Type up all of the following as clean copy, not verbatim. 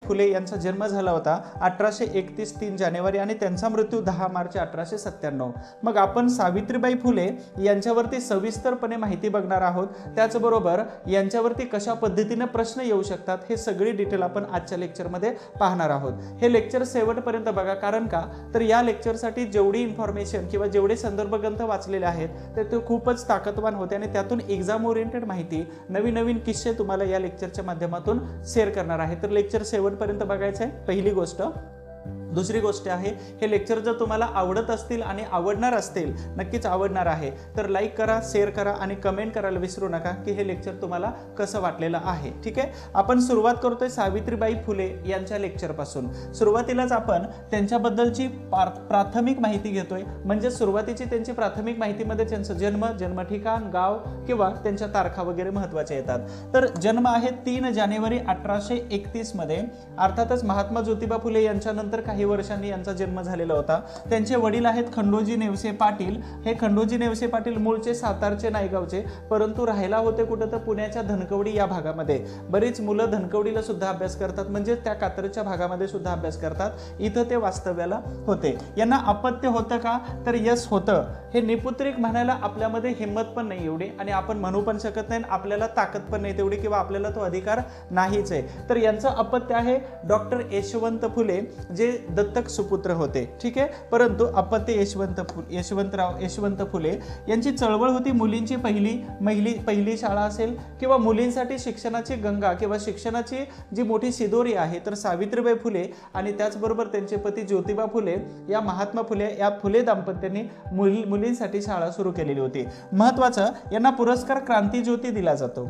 फुले यांचा जन्म झाला होता 1831 3 जानेवारी आणि त्यांचा मृत्यू 10 मार्च 1897. मग आपण सावित्रीबाई फुले यांच्यावरती सविस्तरपणे माहिती बघणार आहोत. त्याचबरोबर यांच्यावरती कशा पद्धतीने प्रश्न येऊ शकतात हे सगळी डिटेल आपण आजच्या लेक्चरमध्ये पाहणार आहोत. हे लेक्चर शेवटपर्यंत बघा, कारण का तर या लेक्चरसाठी जेवढी इन्फॉर्मेशन किंवा जेवढे संदर्भ ग्रंथ वाचलेले आहेत ते खूपच ताकदवान होते आणि त्यातून एक्झाम ओरिएंटेड माहिती, नवीन नवीन किस्से तुम्हाला या लेक्चरच्या माध्यमातून शेअर करणार आहे. तर लेक्चर शेवटपर्यंत बघायचं आहे, पहिली गोष्ट. दुसरी गोष्ट आहे, हे लेक्चर जर तुम्हाला आवडत असतील आणि आवडणार असतील, नक्कीच आवडणार आहे, तर लाईक करा, शेअर करा आणि कमेंट करायला विसरू नका की हे लेक्चर तुम्हाला कसं वाटलेलं आहे. ठीक आहे, आपण सुरुवात करतोय सावित्रीबाई फुले यांच्या लेक्चरपासून. सुरुवातीलाच आपण त्यांच्याबद्दलची प्राथमिक माहिती घेतोय. म्हणजे सुरुवातीची त्यांची प्राथमिक माहितीमध्ये त्यांचं जन्म, जन्म ठिकाण, गाव किंवा त्यांच्या तारखा वगैरे महत्त्वाच्या येतात. तर जन्म आहे 3 जानेवारी 1831 मध्ये. अर्थातच महात्मा ज्योतिबा फुले यांच्यानंतर काही वर्षांनी यांचा जन्म झालेला होता. त्यांचे वडील आहेत खंडोजी नेवसे पाटील. हे खंडोजी नेवसे पाटील मूळचे सातारचे नायगावचे, परंतु राहायला होते कुठं तर पुण्याच्या धनकवडी या भागामध्ये. बरीच मुलं धनकवडीला सुद्धा अभ्यास करतात, म्हणजे त्या कात्रजच्या भागामध्ये सुद्धा अभ्यास करतात. इथं ते वास्तव्याला होते. यांना अपत्य होतं का तर यस होतं. हे निपुत्रिक म्हणायला आपल्यामध्ये हिंमत पण नाही एवढी आणि आपण म्हणू पण शकत नाही, आपल्याला ताकद पण नाही तेवढी किंवा आपल्याला तो अधिकार नाहीच आहे. तर यांचं अपत्य आहे डॉक्टर यशवंत फुले, जे दत्तक सुपुत्र होते. ठीक आहे, परंतु अपत्य यशवंत फुले यांची चळवळ होती मुलींची पहिली शाळा असेल किंवा मुलींसाठी शिक्षणाची गंगा किंवा शिक्षणाची जी मोठी शिदोरी आहे तर सावित्रीबाई फुले आणि त्याचबरोबर त्यांचे पती ज्योतिबा फुले या महात्मा फुले या फुले दाम्पत्यांनी मुलींसाठी शाळा सुरू केलेली होती. महत्वाचं, यांना पुरस्कार क्रांतिज्योती दिला जातो,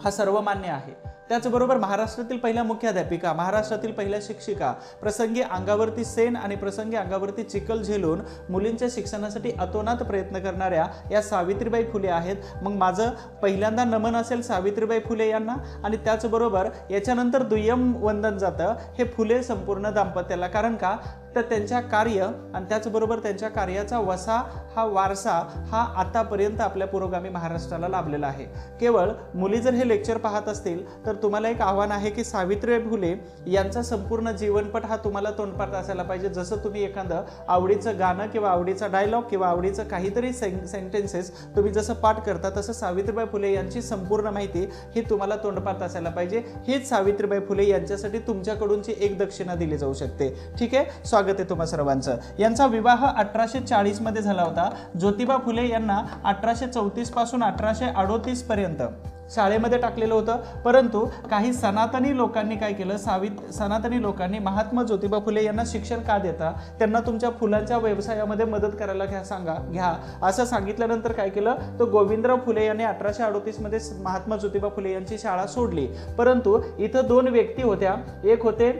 हा सर्वमान्य आहे. त्याचबरोबर महाराष्ट्रातील पहिल्या मुख्याध्यापिका, महाराष्ट्रातील पहिल्या शिक्षिका, प्रसंगी अंगावरती सेन आणि प्रसंगी अंगावरती चिखल झेलून मुलींच्या शिक्षणासाठी अतोनात प्रयत्न करणाऱ्या या सावित्रीबाई फुले आहेत. मग माझं पहिल्यांदा नमन असेल सावित्रीबाई फुले यांना आणि त्याचबरोबर याच्यानंतर दुय्यम वंदन जातं हे फुले संपूर्ण दाम्पत्याला. कारण का तर त्यांच्या कार्य आणि त्याचबरोबर त्यांच्या कार्याचा वारसा हा आतापर्यंत आपल्या पुरोगामी महाराष्ट्राला लाभलेला आहे. केवळ मुली जर हे लेक्चर पाहत असतील तर तुम्हाला एक आव्हान आहे की सावित्रीबाई फुले यांचा संपूर्ण जीवनपट हा तुम्हाला तोंडपाठ असायला पाहिजे. जसं तुम्ही एखादं आवडीचं गाणं किंवा आवडीचा डायलॉग किंवा आवडीचं काहीतरी सेंटेन्सेस तुम्ही जसं पाठ करता, तसं सावित्रीबाई फुले यांची संपूर्ण माहिती ही तुम्हाला तोंडपाठ असायला पाहिजे. हीच सावित्रीबाई फुले यांच्यासाठी तुमच्याकडूनची एक दक्षिणा दिली जाऊ शकते. ठीक आहे, स्वागत आहे तुम्हा सर्वांचं. यांचा विवाह 1840 मध्ये झाला होता. ज्योतिबा फुले यांना 1834 पासून 1838 पर्यंत शाळेमध्ये टाकलेलं होतं, परंतु काही सनातनी लोकांनी काय केलं, सनातनी लोकांनी महात्मा ज्योतिबा फुले यांना शिक्षण का देता, त्यांना तुमच्या फुलांच्या व्यवसायामध्ये मदत करायला घ्या असं सांगितल्यानंतर काय केलं, तो गोविंदराव फुले यांनी 1838 मध्ये महात्मा ज्योतिबा फुले यांची शाळा सोडली. परंतु इथं 2 व्यक्ती होत्या, एक होते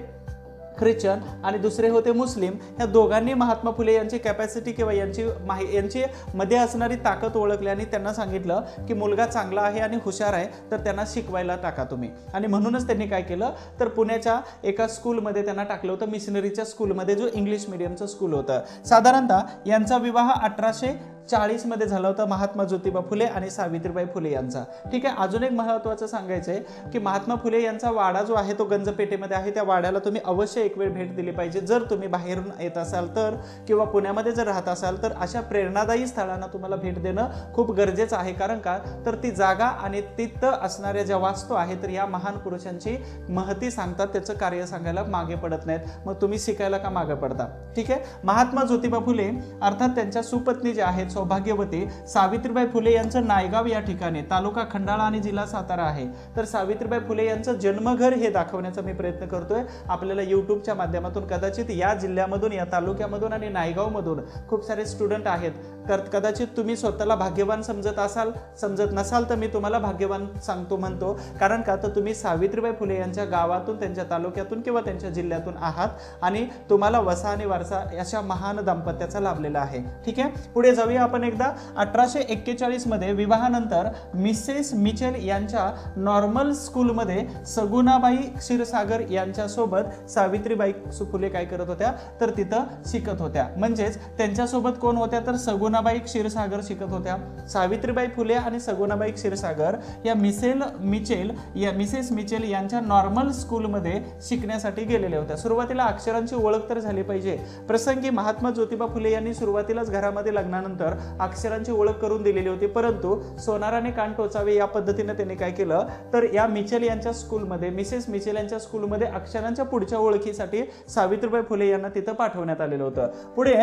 ख्रिश्चन आणि दुसरे होते मुस्लिम. या दोघांनी महात्मा फुले यांची कॅपॅसिटी किंवा यांची मध्ये असणारी ताकद ओळखली आणि त्यांना सांगितलं की मुलगा चांगला आहे आणि हुशार आहे तर त्यांना शिकवायला टाका तुम्ही. आणि म्हणूनच त्यांनी काय केलं तर पुण्याच्या एका स्कूलमध्ये त्यांना टाकलं होतं, मिशनरीच्या स्कूलमध्ये, जो इंग्लिश मिडियमचं स्कूल होतं. साधारणतः यांचा विवाह 1840 मध्ये झाला होता महात्मा ज्योतिबा फुले आणि सावित्रीबाई फुले यांचा. ठीक आहे, अजून एक महत्त्वाचं सांगायचं आहे की महात्मा फुले यांचा वाडा जो आहे तो गंजपेठेमध्ये आहे. त्या वाड्याला तुम्ही अवश्य एक वेळ भेट दिली पाहिजे. जर तुम्ही बाहेरून येत असाल तर किंवा पुण्यामध्ये जर राहत असाल तर अशा प्रेरणादायी स्थळांना तुम्हाला भेट देणं खूप गरजेचं आहे. कारण का तर ती जागा आणि तिथं असणाऱ्या ज्या वास्तू आहेत तर या महान पुरुषांची महती सांगतात, त्याचं कार्य सांगायला मागे पडत नाहीत. मग तुम्ही शिकायला का मागे पडता. ठीक आहे, महात्मा ज्योतिबा फुले अर्थात त्यांच्या सुपत्नी ज्या आहेत सौभाग्यवती सावित्रीबाई फुले यांचं नायगाव या ठिकाणी तालुका खंडाळा आणि जिल्हा सातारा आहे. तर सावित्रीबाई फुले यांचं जन्मघर हे दाखवण्याचा मी प्रयत्न करतोय. आपल्याला यूट्यूबच्या माध्यमातून कदाचित या जिल्ह्यामधून, या तालुक्यामधून आणि नायगावमधून खूप सारे स्टुडंट आहेत. तर कदाचित तुम्ही स्वतःला भाग्यवान समजत नसाल तर मी तुम्हाला भाग्यवान म्हणतो. कारण का तर तुम्ही सावित्रीबाई फुले यांच्या गावातून, त्यांच्या तालुक्यातून किंवा त्यांच्या जिल्ह्यातून आहात आणि तुम्हाला वसा आणि वारसा अशा महान दाम्पत्याचा लाभलेला आहे. ठीक आहे, पुढे जाऊया आपण एकदा 1841 मध्ये विवाहानंतर मिसेस मिचेल यांच्या नॉर्मल स्कूलमध्ये सगुणाबाई क्षीरसागर यांच्यासोबत सावित्रीबाई फुले काय करत होत्या तर तिथं शिकत होत्या. म्हणजेच त्यांच्यासोबत कोण होत्या तर सगुणाबाई क्षीरसागर शिकत होत्या. सावित्रीबाई फुले आणि सगुणाबाई क्षीरसागर या मिसेस मिचेल यांच्या नॉर्मल स्कूलमध्ये शिकण्यासाठी गेलेल्या होत्या. सुरुवातीला अक्षरांची ओळख तर झाली पाहिजे. प्रसंगी महात्मा ज्योतिबा फुले यांनी सुरुवातीलाच घरामध्ये लग्नानंतर अक्षरांची ओळख करून दिलेली होती, परंतु सोनाराने कान टोचावे या पद्धतीने त्यांनी काय केलं तर या मिचेल यांच्या स्कूलमध्ये मिसेस मिचेल यांच्या स्कूलमध्ये अक्षरांच्या पुढच्या ओळखीसाठी सावित्रीबाई फुले यांना तिथं पाठवण्यात आलेलं होतं. पुढे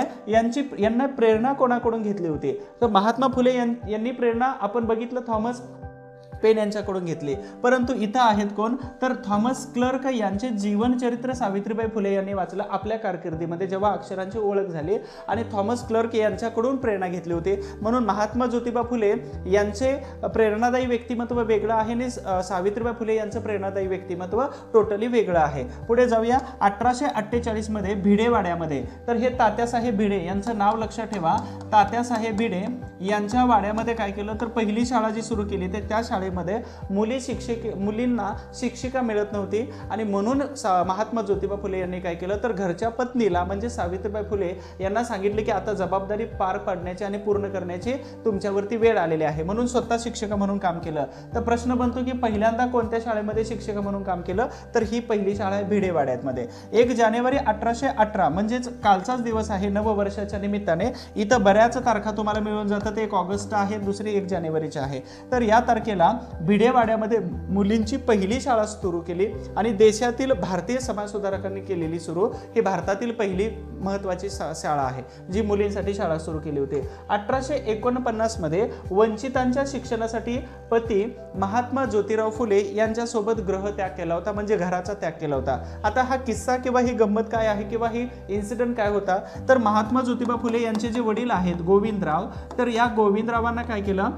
यांना प्रेरणा कोणाकडून घेतली होती तर महात्मा फुले यांनी प्रेरणा आपण बघितलं थॉमस पेन यांच्याकडून घेतली. परंतु इथं आहेत कोण तर थॉमस क्लर्क यांचे जीवनचरित्र सावित्रीबाई फुले यांनी वाचलं आपल्या कारकिर्दीमध्ये जेव्हा अक्षरांची ओळख झाली आणि थॉमस क्लर्क यांच्याकडून प्रेरणा घेतली होती. म्हणून महात्मा ज्योतिबा फुले यांचे प्रेरणादायी व्यक्तिमत्व वेगळं आहे आणि सावित्रीबाई फुले यांचं प्रेरणादायी व्यक्तिमत्व टोटली वेगळं आहे. पुढे जाऊया 1848 मध्ये भिडेवाड्यामध्ये. तर हे तात्यासाहेब भिडे यांचं नाव लक्षात ठेवा. तात्यासाहेब भिडे यांच्या वाड्यामध्ये काय केलं तर पहिली शाळा जी सुरू केली ते त्या शाळेमध्ये मुलींना शिक्षिका मिळत नव्हती आणि म्हणून महात्मा ज्योतिबा फुले यांनी काय केलं तर घरच्या पत्नीला म्हणजे सावित्रीबाई फुले यांना सांगितले की आता जबाबदारी पार पाडण्याची आणि पूर्ण करण्याची तुमच्यावरती वेळ आलेली आहे, म्हणून स्वतः शिक्षिका म्हणून काम केलं. तर प्रश्न बनतो की पहिल्यांदा कोणत्या शाळेमध्ये शिक्षिका म्हणून काम केलं तर ही पहिली शाळा आहे भिडेवाड्यामध्ये. 1 जानेवारी 1818 म्हणजेच कालचाच दिवस आहे नववर्षाच्या निमित्ताने. इथं बऱ्याच तारखा तुम्हाला मिळून जातात. एक ऑगस्ट आहे, दुसरी 1 जानेवारीची आहे. तर या तारखेला भिडेवाड्यामध्ये मुलींची पहिली शाळा सुरू केली आणि देशातील भारतीय समाज सुधारकांनी केलेली सुरू ही भारतातील पहिली महत्त्वाची शाळा आहे जी मुलींसाठी शाळा सुरू केली होती. 1849 मध्ये वंचितांच्या शिक्षणासाठी पती महात्मा ज्योतिराव फुले यांच्यासोबत गृहत्याग केला होता, म्हणजे घराचा त्याग केला होता. आता हा किस्सा किंवा ही गंमत काय आहे किंवा ही इन्सिडेंट काय होता तर महात्मा ज्योतिबा फुले यांचे जे वडील आहेत गोविंदराव, तर या गोविंदरावांना काय केलं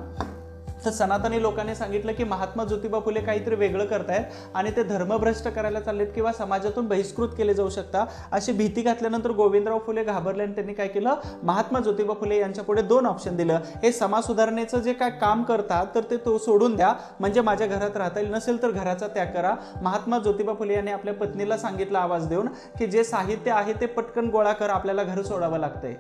तर सनातनी लोकांनी सांगितलं की महात्मा ज्योतिबा फुले काहीतरी वेगळं करतायत आणि ते धर्मभ्रष्ट करायला चाललेत किंवा समाजातून बहिष्कृत केले जाऊ शकता अशी भीती घातल्यानंतर गोविंदराव फुले घाबरले आणि त्यांनी काय केलं महात्मा ज्योतिबा फुले यांच्यापुढे 2 ऑप्शन दिलं. हे समाज सुधारणेचं जे काय काम करतात तर ते तो सोडून द्या, म्हणजे माझ्या घरात राहता येईल, नसेल तर घराचा त्याग करा. महात्मा ज्योतिबा फुले यांनी आपल्या पत्नीला सांगितलं आवाज देऊन की जे साहित्य आहे ते पटकन गोळा कर, आपल्याला घर सोडावं लागतंय.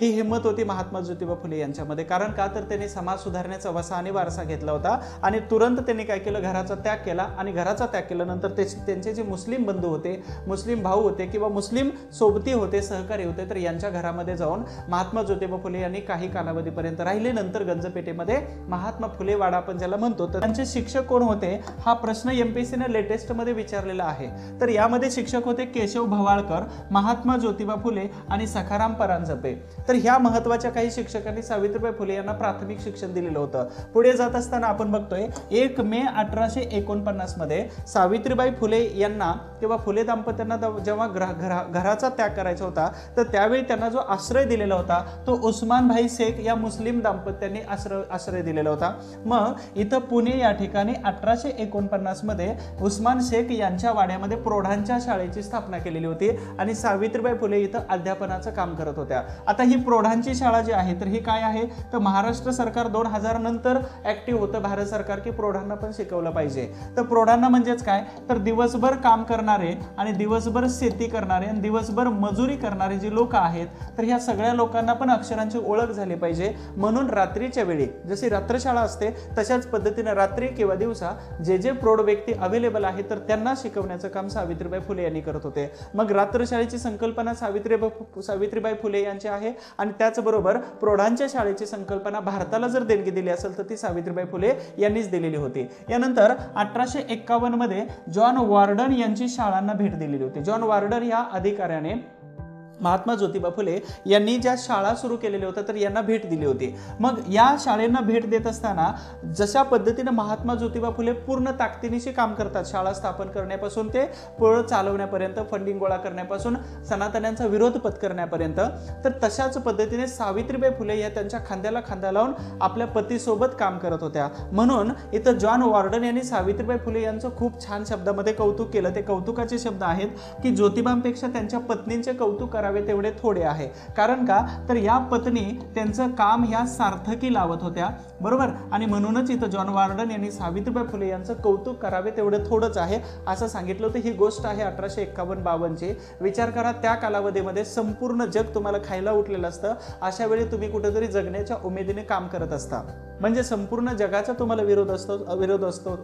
ही हिंमत होती महात्मा ज्योतिबा फुले यांच्यामध्ये. कारण का तर त्यांनी समाज सुधारण्याचा वसा आणि वारसा घेतला होता आणि तुरंत त्यांनी काय केलं घराचा त्याग केला आणि घराचा त्याग केल्यानंतर त्यांचे जे मुस्लिम बंधू होते, मुस्लिम भाऊ होते किंवा मुस्लिम सोबती होते, सहकारी होते, तर यांच्या घरामध्ये जाऊन महात्मा ज्योतिबा फुले यांनी काही कालावधीपर्यंत राहिले. नंतर गंजपेठेमध्ये महात्मा फुले वाडा आपण ज्याला म्हणतो तर त्यांचे शिक्षक कोण होते हा प्रश्न एमपीएससीने लेटेस्ट मध्ये विचारलेला आहे. तर यामध्ये शिक्षक होते केशव भवाळकर, महात्मा ज्योतिबा फुले आणि सखाराम परांजपे. तर ह्या महत्त्वाच्या काही शिक्षकांनी सावित्रीबाई फुले यांना प्राथमिक शिक्षण दिलेलं होतं. पुढे जात असताना आपण बघतोय 1 मे 1849 मध्ये सावित्रीबाई फुले यांना किंवा फुले दाम्पत्यांना जेव्हा घराचा त्याग करायचा होता तर त्यावेळी त्यांना जो आश्रय दिलेला होता तो उस्मान भाई शेख या मुस्लिम दाम्पत्यांनी आश्रय दिलेला होता. मग इथं पुणे या ठिकाणी 1849 मध्ये उस्मान शेख यांच्या वाड्यामध्ये प्रौढांच्या शाळेची स्थापना केलेली होती आणि सावित्रीबाई फुले इथं अध्यापनाचं काम करत होत्या. आता ही प्रौढांची शाळा जी आहे तर ही काय आहे तर महाराष्ट्र सरकार 2000 नंतर ऍक्टिव्ह होतं भारत सरकार की प्रौढांना पण शिकवलं पाहिजे. तर प्रौढांना म्हणजेच काय तर दिवसभर काम करणारे आणि दिवसभर शेती करणारे आणि दिवसभर मजुरी करणारे जे लोक आहेत तर ह्या सगळ्या लोकांना पण अक्षरांची ओळख झाली पाहिजे. म्हणून रात्रीच्या वेळी जशी रात्रशाळा असते तशाच पद्धतीने रात्री किंवा दिवसा जे प्रौढ व्यक्ती अवेलेबल आहेत तर त्यांना शिकवण्याचं काम सावित्रीबाई फुले यांनी करत होते. मग रात्रशाळेची संकल्पना सावित्रीबाई फुले यांची आहे आणि त्याचबरोबर प्रौढांच्या शाळेची संकल्पना भारताला जर देणगी दिली असेल तर ती सावित्रीबाई फुले यांनीच दिलेली होती. यानंतर 1851 मध्ये जॉन वॉर्डन यांची शाळांना भेट दिलेली होती. जॉन वॉर्डन या अधिकाऱ्याने महात्मा ज्योतिबा फुले यांनी ज्या शाळा सुरू केलेल्या होत्या तर यांना भेट दिली होती. मग या शाळेंना भेट देत असताना जशा पद्धतीने महात्मा ज्योतिबा फुले पूर्ण ताकदीनिशी काम करतात, शाळा स्थापन करण्यापासून ते पुढे चालवण्यापर्यंत, फंडिंग गोळा करण्यापासून सनातन्यांचा विरोध पत्करण्यापर्यंत, तर तशाच पद्धतीने सावित्रीबाई फुले या त्यांच्या खांद्याला खांदा लावून आपल्या पतीसोबत काम करत होत्या. म्हणून इथं जॉन वॉर्डन यांनी सावित्रीबाई फुले यांचं खूप छान शब्दामध्ये कौतुक केलं. ते कौतुकाचे शब्द आहेत की ज्योतिबांपेक्षा त्यांच्या पत्नींचे कौतुक करावे तेवढे थोडे आहे. कारण का तर या पत्नी त्यांचं काम ह्या सार्थकी लावत होत्या, बरोबर, आणि म्हणूनच इथं जॉन वॉर्डन यांनी सावित्रीबाई फुले यांचं कौतुक करावे तेवढे थोडंच आहे असं सांगितलं होतं. ही गोष्ट आहे 1851-52ची. विचार करा, त्या कालावधीमध्ये संपूर्ण जग तुम्हाला खायला उठलेलं असतं. अशा वेळी तुम्ही कुठेतरी जगण्याच्या उमेदीने काम करत असता, म्हणजे संपूर्ण जगाचा तुम्हाला विरोध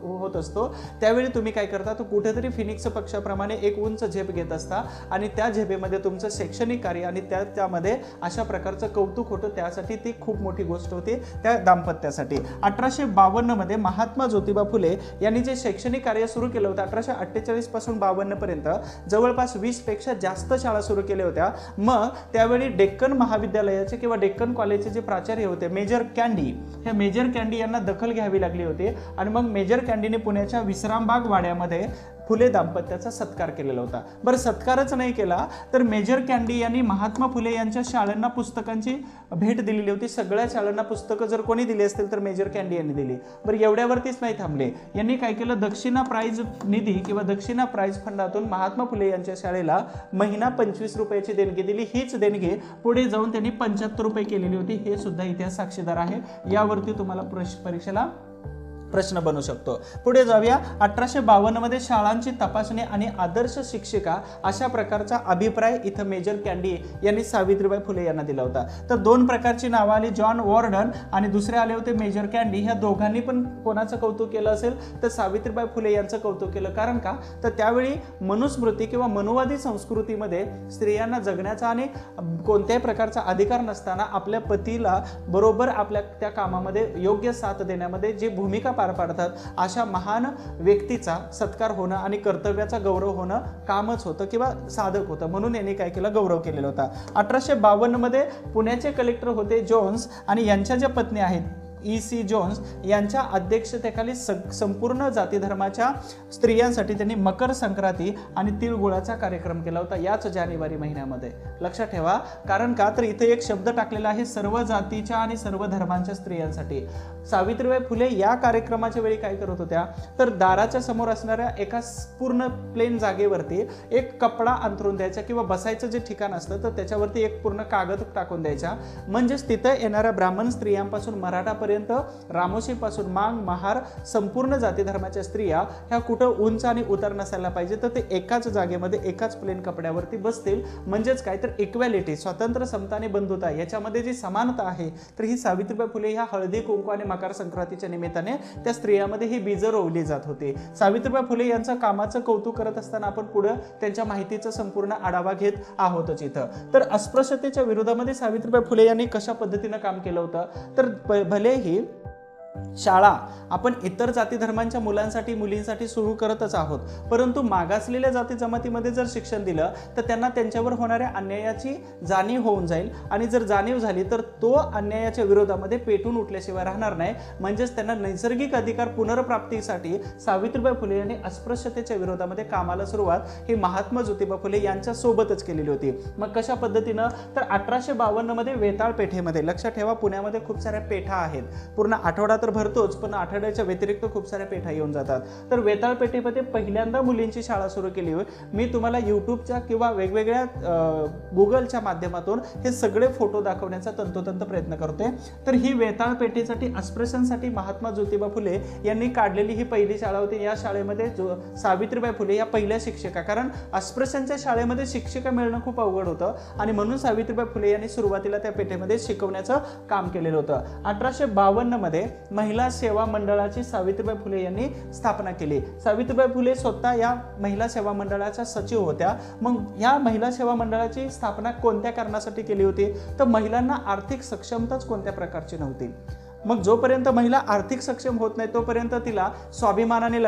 होत असतो. त्यावेळी तुम्ही काय करता, तर कुठेतरी फिनिक्स पक्षाप्रमाणे एक उंच झेप घेत असता आणि त्या झेपेमध्ये तुमचं शैक्षणिक कार्य आणि त्यामध्ये अशा प्रकारचं कौतुक होतं. त्यासाठी ती खूप मोठी गोष्ट होती त्या दाम्पत्यासाठी. 1852 मध्ये महात्मा ज्योतिबा फुले यांनी जे शैक्षणिक कार्य सुरू केलं होतं 1848 पासून 52 पर्यंत जवळपास 20 पेक्षा जास्त शाळा सुरू केल्या होत्या. मग त्यावेळी डेक्कन महाविद्यालयाचे किंवा डेक्कन कॉलेजचे जे प्राचार्य होते मेजर कॅन्डी, हे मेजर कॅन्डी यांना दखल घ्यावी लागली होती आणि मग मेजर कॅन्डीने पुण्याच्या विश्रामबाग वाड्यामध्ये फुले दाम्पत्याचा सत्कार केलेला होता. बरं, सत्कारच नाही केला तर मेजर कॅन्डी यांनी महात्मा फुले यांच्या शाळांना पुस्तकांची भेट दिलेली होती. सगळ्या शाळांना पुस्तकं जर कोणी दिली असतील तर मेजर कॅन्डी यांनी दिली. बरं, एवढ्यावरतीच नाही थांबले. यांनी काय केलं, दक्षिणा प्राइज निधी किंवा दक्षिणा प्राइज फंडातून महात्मा फुले यांच्या शाळेला महिना 25 रुपयाची देणगी दिली. हीच देणगी पुढे जाऊन त्यांनी 75 रुपये केलेली होती. हे सुद्धा इतिहास साक्षीदार आहे. यावरती तुम्हाला परीक्षेला प्रश्न बनू शकतो. पुढे जाऊया. 1852 मध्ये शाळांची तपासणी आणि आदर्श शिक्षिका अशा प्रकारचा अभिप्राय इथं मेजर कॅन्डी यांनी सावित्रीबाई फुले यांना दिला होता. तर दोन प्रकारची नावं आली, जॉन वॉर्डन आणि दुसरे आले होते मेजर कॅन्डी. ह्या दोघांनी पण कोणाचं कौतुक केलं असेल तर सावित्रीबाई फुले यांचं कौतुक केलं. कारण का तर त्यावेळी मनुस्मृती किंवा मनुवादी संस्कृतीमध्ये स्त्रियांना जगण्याचा आणि कोणत्याही प्रकारचा अधिकार नसताना आपल्या पतीला बरोबर आपल्या त्या कामामध्ये योग्य साथ देण्यामध्ये जी भूमिका पार पाडतात अशा महान व्यक्तीचा सत्कार होणं आणि कर्तव्याचा गौरव होणं कामच होतं किंवा साधक होतं. म्हणून यांनी काय केलं, गौरव केलेला होता. 1852 मध्ये पुण्याचे कलेक्टर होते जोन्स आणि यांच्या ज्या पत्नी आहेत E.C. जोन्स यांच्या अध्यक्षतेखाली संपूर्ण जाती धर्माच्या स्त्रियांसाठी त्यांनी मकर संक्रांती आणि तिळगुळाचा कार्यक्रम केला होता याच जानेवारी महिन्यामध्ये. लक्षात ठेवा, कारण का तर इथे एक शब्द टाकलेला आहे सर्व जातीच्या आणि सर्व धर्मांच्या स्त्रियांसाठी. सावित्रीबाई फुले या कार्यक्रमाच्या वेळी काय करत होत्या तर दाराच्या समोर असणाऱ्या एका पूर्ण प्लेन जागेवरती एक कपडा अंथरून द्यायचा किंवा बसायचं जे ठिकाण असतं तर त्याच्यावरती एक पूर्ण कागद टाकून द्यायचा. म्हणजेच तिथं येणाऱ्या ब्राह्मण स्त्रियांपासून मराठापर्यंत रामोशीपासून मांग महार संपूर्ण जाती धर्माच्या स्त्रिया ह्या कुठं उंच आणि उतार नसायला पाहिजे तर ते एकाच जागेमध्ये एकाच प्लेन कपड्यावरती बसतील. म्हणजेच काय तर इक्वॅलिटी, स्वातंत्र्य, समता आणि बंधुता याच्यामध्ये जी समानता आहे तर ही सावित्रीबाई फुले ह्या हळदी कुंकू आणि मकर संक्रांतीच्या निमित्ताने त्या स्त्रियांमध्ये ही बीजं रोवली जात होती. सावित्रीबाई फुले यांचं कामाचं कौतुक करत असताना आपण पुढे त्यांच्या माहितीचा संपूर्ण आढावा घेत आहोतच इथं. तर अस्पृश्यतेच्या विरोधामध्ये सावित्रीबाई फुले यांनी कशा पद्धतीनं काम केलं होतं तर भले ही शाळा आपण इतर जाती धर्मांच्या मुलांसाठी मुलींसाठी सुरू करतच आहोत, परंतु मागासलेल्या जाती जमातीमध्ये जर शिक्षण दिलं तर त्यांना त्यांच्यावर होणाऱ्या अन्यायाची जाणीव होऊन जाईल आणि जर जाणीव झाली तर तो अन्यायाच्या विरोधामध्ये पेटून उठल्याशिवाय राहणार नाही. म्हणजेच त्यांना नैसर्गिक अधिकार पुनर्प्राप्तीसाठी सावित्रीबाई फुले यांनी अस्पृश्यतेच्या विरोधामध्ये कामाला सुरुवात ही महात्मा ज्योतिबा फुले यांच्या सोबतच केलेली होती. मग कशा पद्धतीनं तर 1852 मध्ये वेताळ पेठेमध्ये, लक्षात ठेवा पुण्यामध्ये खूप साऱ्या पेठा आहेत, पूर्ण आठवडा तर भरतोच पण आठवड्याच्या व्यतिरिक्त खूप साऱ्या पेठा येऊन जातात. तर वेताळ पेठेमध्ये पहिल्यांदा मुलींची शाळा सुरू केली होती. मी तुम्हाला युट्यूबच्या किंवा वेगवेगळ्या गुगलच्या माध्यमातून हे सगळे फोटो दाखवण्याचा तंतोतंत प्रयत्न करतोय. तर ही वेताळ पेठेसाठी अस्पृश्यांसाठी महात्मा ज्योतिबा फुले यांनी काढलेली ही पहिली शाळा होती. या शाळेमध्ये सावित्रीबाई फुले या पहिल्या शिक्षिका, कारण अस्पृश्यांच्या शाळेमध्ये शिक्षिका मिळणं खूप अवघड होतं आणि म्हणून सावित्रीबाई फुले यांनी सुरुवातीला त्या पेठेमध्ये शिकवण्याचं काम केलेलं होतं. 1852 मध्ये महिला सेवा मंडळाची सावित्रीबाई फुले यांनी स्थापना केली. सावित्रीबाई फुले स्वतः या महिला सेवा मंडळाच्या सचिव होत्या. मग या महिला सेवा मंडळाची स्थापना कोणत्या कारणासाठी केली होती तर महिलांना आर्थिक सक्षमताच कोणत्या प्रकारची नव्हती. मग जोपर्यंत महिला आर्थिक सक्षम होत नाही तोपर्यंत तिला स्वाभिमानाने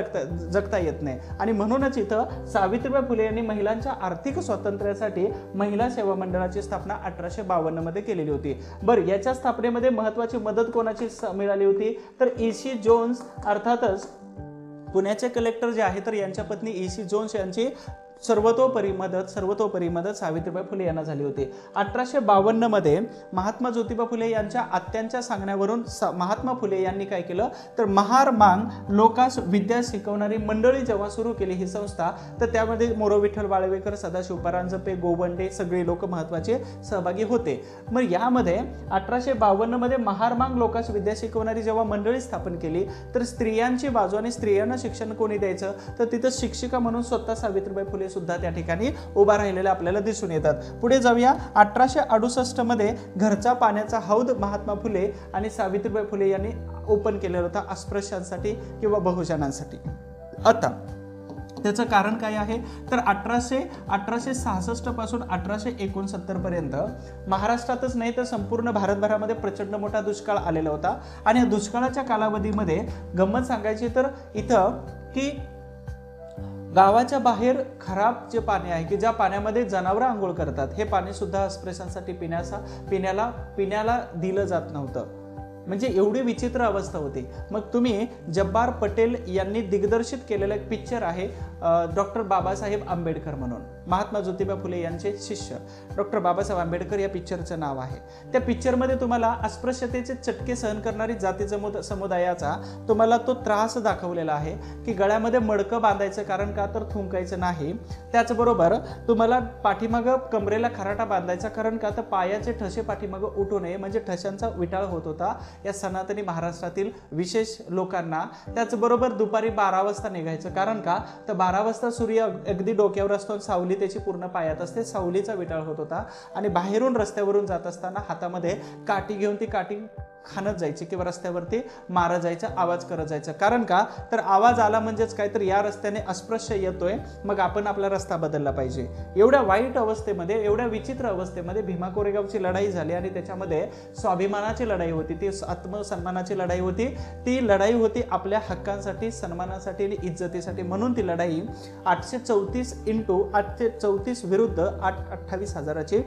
जगता येत नाही आणि म्हणूनच इथं सावित्रीबाई फुले यांनी महिलांच्या आर्थिक स्वातंत्र्यासाठी महिला सेवा मंडळाची स्थापना 1852 मध्ये केलेली होती. बरं, याच्या स्थापनेमध्ये महत्त्वाची मदत कोणाची मिळाली होती तर E.C. जोन्स, अर्थातच पुण्याचे कलेक्टर जे आहे तर यांच्या पत्नी E.C. जोन्स यांची सर्वतोपरी मदत सावित्रीबाई फुले यांना झाली होती. 1852 मध्ये महात्मा ज्योतिबा फुले यांच्या आत्यांच्या सांगण्यावरून महात्मा फुले यांनी काय केलं तर महार मांग लोकांस विद्या शिकवणारी मंडळी जेव्हा सुरू केली ही संस्था, तर त्यामध्ये मोरो विठ्ठल वाळवेकर, सदाशिव परांजपे, गोवंडे सगळे लोक महत्वाचे सहभागी होते. मग यामध्ये 1852 मध्ये महार मांग लोकांस विद्या शिकवणारी जेव्हा मंडळी स्थापन केली, तर स्त्रियांची बाजू आणि स्त्रियांना शिक्षण कोणी द्यायचं, तर तिथं शिक्षिका म्हणून स्वतः सावित्रीबाई फुले सुद्धा त्या ठिकाणी उभा राहिलेल्या आपल्याला दिसून येतात. पुढे जाऊया. 1868 मध्ये घरचा पाण्याचा हौद महात्मा फुले आणि सावित्रीबाई फुले यांनी ओपन केलेला होता अस्पृश्यांसाठी किंवा बहुजनांसाठी. आता त्याचं कारण काय आहे तर 1866 पासून 1869 पर्यंत महाराष्ट्रातच नाही तर संपूर्ण भारतभरामध्ये प्रचंड मोठा दुष्काळ आलेला होता. आणि या दुष्काळाच्या कालावधीमध्ये गंमत सांगायची तर इथं की गावाच्या बाहेर खराब जे पाणी आहे की ज्या पाण्यामध्ये जनावरं आंघोळ करतात, हे पाणी सुद्धा अस्पृश्यांसाठी पिण्याला दिलं जात नव्हतं. म्हणजे एवढी विचित्र अवस्था होती. मग तुम्ही जब्बार पटेल यांनी दिग्दर्शित केलेला एक पिक्चर आहे डॉक्टर बाबासाहेब आंबेडकर म्हणून, महात्मा ज्योतिबा फुले यांचे शिष्य डॉक्टर बाबासाहेब आंबेडकर या पिक्चरचं नाव आहे. त्या पिक्चरमध्ये तुम्हाला अस्पृश्यतेचे चटके सहन करणारी जाती समुदायाचा तुम्हाला तो त्रास दाखवलेला आहे की गळ्यामध्ये मडकं बांधायचं, कारण का तर थुंकायचं नाही. त्याचबरोबर तुम्हाला पाठीमागं कमरेला खराटा बांधायचा, कारण का तर पायाचे ठसे पाठीमागं उठू नये, म्हणजे ठशांचा विटाळ होत होता या सनातनी महाराष्ट्रातील विशेष लोकांना. त्याचबरोबर दुपारी 12 वाजता निघायचं, कारण का तर 12 वाजता सूर्य अगदी डोक्यावर असतो, सावली त्याची पूर्ण पायात असते, सावलीचा विटाळ होत होता. आणि बाहेरून रस्त्यावरून जात असताना हातामध्ये काठी घेऊन ती काठी खाणत जायची किंवा रस्त्यावरती मारत जायचं, आवाज करत जायचं. कारण का तर आवाज आला म्हणजेच काय तर या रस्त्याने अस्पृश्य येतोय, मग आपण आपला रस्ता बदलला पाहिजे. एवढ्या वाईट अवस्थेमध्ये, एवढ्या विचित्र अवस्थेमध्ये भीमा कोरेगावची लढाई झाली आणि त्याच्यामध्ये स्वाभिमानाची लढाई होती, ती आत्मसन्मानाची लढाई होती. ती लढाई होती आपल्या हक्कांसाठी, सन्मानासाठी आणि इज्जतीसाठी. म्हणून ती लढाई 834 विरुद्ध 28,000ची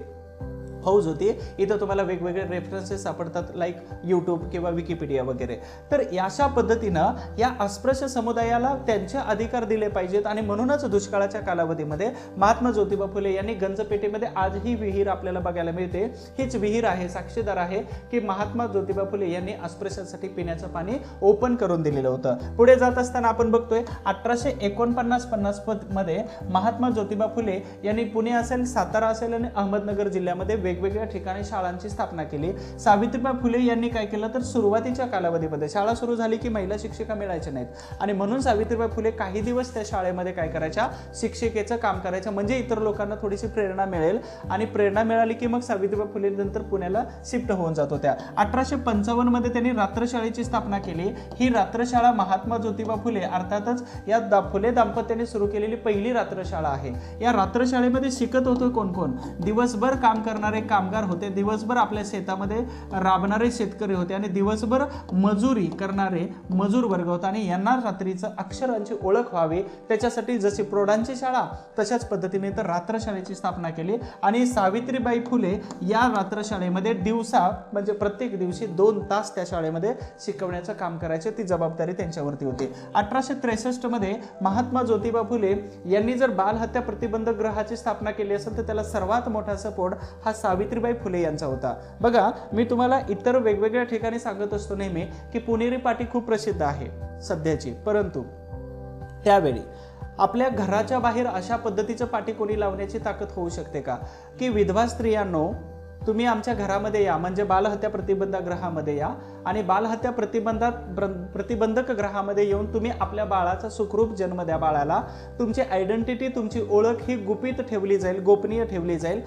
फौज होती. इथं तुम्हाला वेगवेगळे रेफरन्सेस सापडतात, लाईक यूट्यूब किंवा विकिपीडिया वगैरे. तर अशा पद्धतीनं या अस्पृश्य समुदायाला त्यांचे अधिकार दिले पाहिजेत. आणि म्हणूनच दुष्काळाच्या कालावधीमध्ये महात्मा ज्योतिबा फुले यांनी गंजपेठेमध्ये आजही विहीर आपल्याला बघायला मिळते. हीच विहीर आहे, साक्षीदार आहे की महात्मा ज्योतिबा फुले यांनी अस्पृश्यांसाठी पिण्याचं पाणी ओपन करून दिलेलं होतं. पुढे जात असताना आपण बघतोय 1849-50 मध्ये महात्मा ज्योतिबा फुले यांनी पुणे असेल, सातारा असेल आणि अहमदनगर जिल्ह्यामध्ये वेगवेगळ्या ठिकाणी शाळांची स्थापना केली. सावित्रीबाई फुले यांनी काय केलं तर सुरुवातीच्या कालावधीमध्ये शाळा सुरू झाली की महिला शिक्षिका मिळायच्या नाहीत, आणि म्हणून सावित्रीबाई फुले काही दिवस त्या शाळेमध्ये काय करायच्या, शिक्षिकेचं काम करायचं, म्हणजे इतर लोकांना थोडीशी प्रेरणा मिळेल. आणि प्रेरणा मिळाली की मग सावित्रीबाई फुले नंतर पुण्याला शिफ्ट होऊन जात होत्या. 1855 मध्ये त्यांनी रात्रशाळेची स्थापना केली. ही रात्रशाळा महात्मा ज्योतिबा फुले अर्थातच या फुले दाम्पत्याने सुरू केलेली पहिली रात्रशाळा आहे. या रात्रशाळेमध्ये शिकत होतो कोण कोण, दिवसभर काम करणारे कामगार होते, दिवसभर आपल्या शेतामध्ये राबणारे शेतकरी होते आणि दिवसभर मजुरी करणारे मजूर वर्ग होता. आणि यांना रात्रीचं अक्षरांची ओळख व्हावी त्याच्यासाठी जशी प्रौढांची शाळा तशाच पद्धतीने तर रात्रशाळेची स्थापना केली. आणि सावित्रीबाई फुले या रात्रशाळेमध्ये दिवसा म्हणजे प्रत्येक दिवशी 2 तास त्या शाळेमध्ये शिकवण्याचं काम करायचे, ती जबाबदारी त्यांच्यावरती होती. 1863 मध्ये महात्मा ज्योतिबा फुले यांनी जर बालहत्या प्रतिबंधक गृहाची स्थापना केली असेल तर त्याला सर्वात मोठा सपोर्ट हा सावित्रीबाई फुले यांचा होता. बघा, मी तुम्हाला इतर वेगवेगळ्या ठिकाणी सांगत असतो नेहमी की पुणेरी पाटी खूप प्रसिद्ध आहे सध्याची, परंतु त्यावेळी आपल्या घराच्या बाहेर अशा पद्धतीचं पाटी कोणी लावण्याची ताकद होऊ शकते का की विधवा स्त्रियांनो तुम्ही आमच्या घरामध्ये या, म्हणजे बालहत्या प्रतिबंधक गृहामध्ये या आणि बालहत्या प्रतिबंधक गृहामध्ये येऊन तुम्ही आपल्या बाळाचा सुखरूप जन्म द्या. बाळाला तुमची आयडेंटिटी, तुमची ओळख ही गुपित ठेवली जाईल, गोपनीय ठेवली जाईल.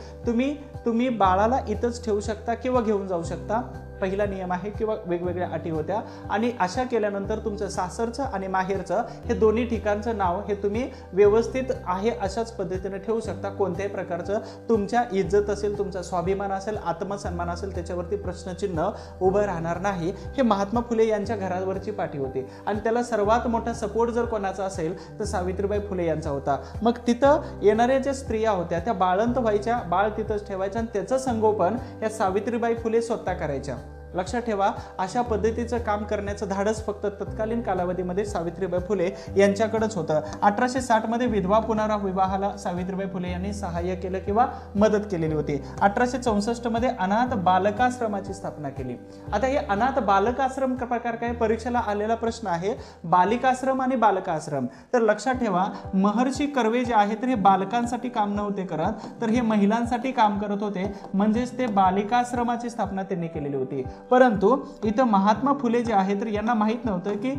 तुम्ही बाळाला इथंच ठेवू शकता किंवा घेऊन जाऊ शकता, पहिला नियम आहे, किंवा वेगवेगळ्या अटी होत्या. आणि अशा केल्यानंतर तुमचं सासरचं आणि माहेरचं हे दोन्ही ठिकाणचं नाव हे तुम्ही व्यवस्थित आहे अशाच पद्धतीने ठेवू शकता. कोणत्याही प्रकारचं तुमच्या इज्जत असेल, तुमचा स्वाभिमान असेल, आत्मसन्मान असेल, त्याच्यावरती प्रश्नचिन्ह उभं राहणार नाही. हे महात्मा फुले यांच्या घरावरची पाठी होती. आणि त्याला सर्वात मोठा सपोर्ट जर कोणाचा असेल तर सावित्रीबाई फुले यांचा होता. मग तिथं येणाऱ्या ज्या स्त्रिया होत्या त्या बाळंत व्हायच्या, बाळ तिथंच ठेवायच्या आणि त्याचं संगोपन या सावित्रीबाई फुले स्वतः करायच्या. लक्षात ठेवा, अशा पद्धतीचं काम करण्याचं धाडस फक्त तत्कालीन कालावधीमध्ये सावित्रीबाई फुले यांच्याकडेच होतं. 1860 मध्ये विधवा पुनर्विवाहाला सावित्रीबाई फुले यांनी सहाय्य केलं किंवा मदत केलेली होती. 1864 मध्ये अनाथ बालकाश्रमाची स्थापना केली. आता हे अनाथ बालकाश्रम प्रकार काय, परीक्षेला आलेला प्रश्न आहे, बालिकाश्रम आणि बालकाश्रम. तर लक्षात ठेवा, महर्षी कर्वे जे आहे तर हे बालकांसाठी काम नव्हते करत, तर हे महिलांसाठी काम करत होते. म्हणजेच ते बालिकाश्रमाची स्थापना त्यांनी केलेली होती. परंतु इथं महात्मा फुले जे आहे तर यांना माहित नव्हतं की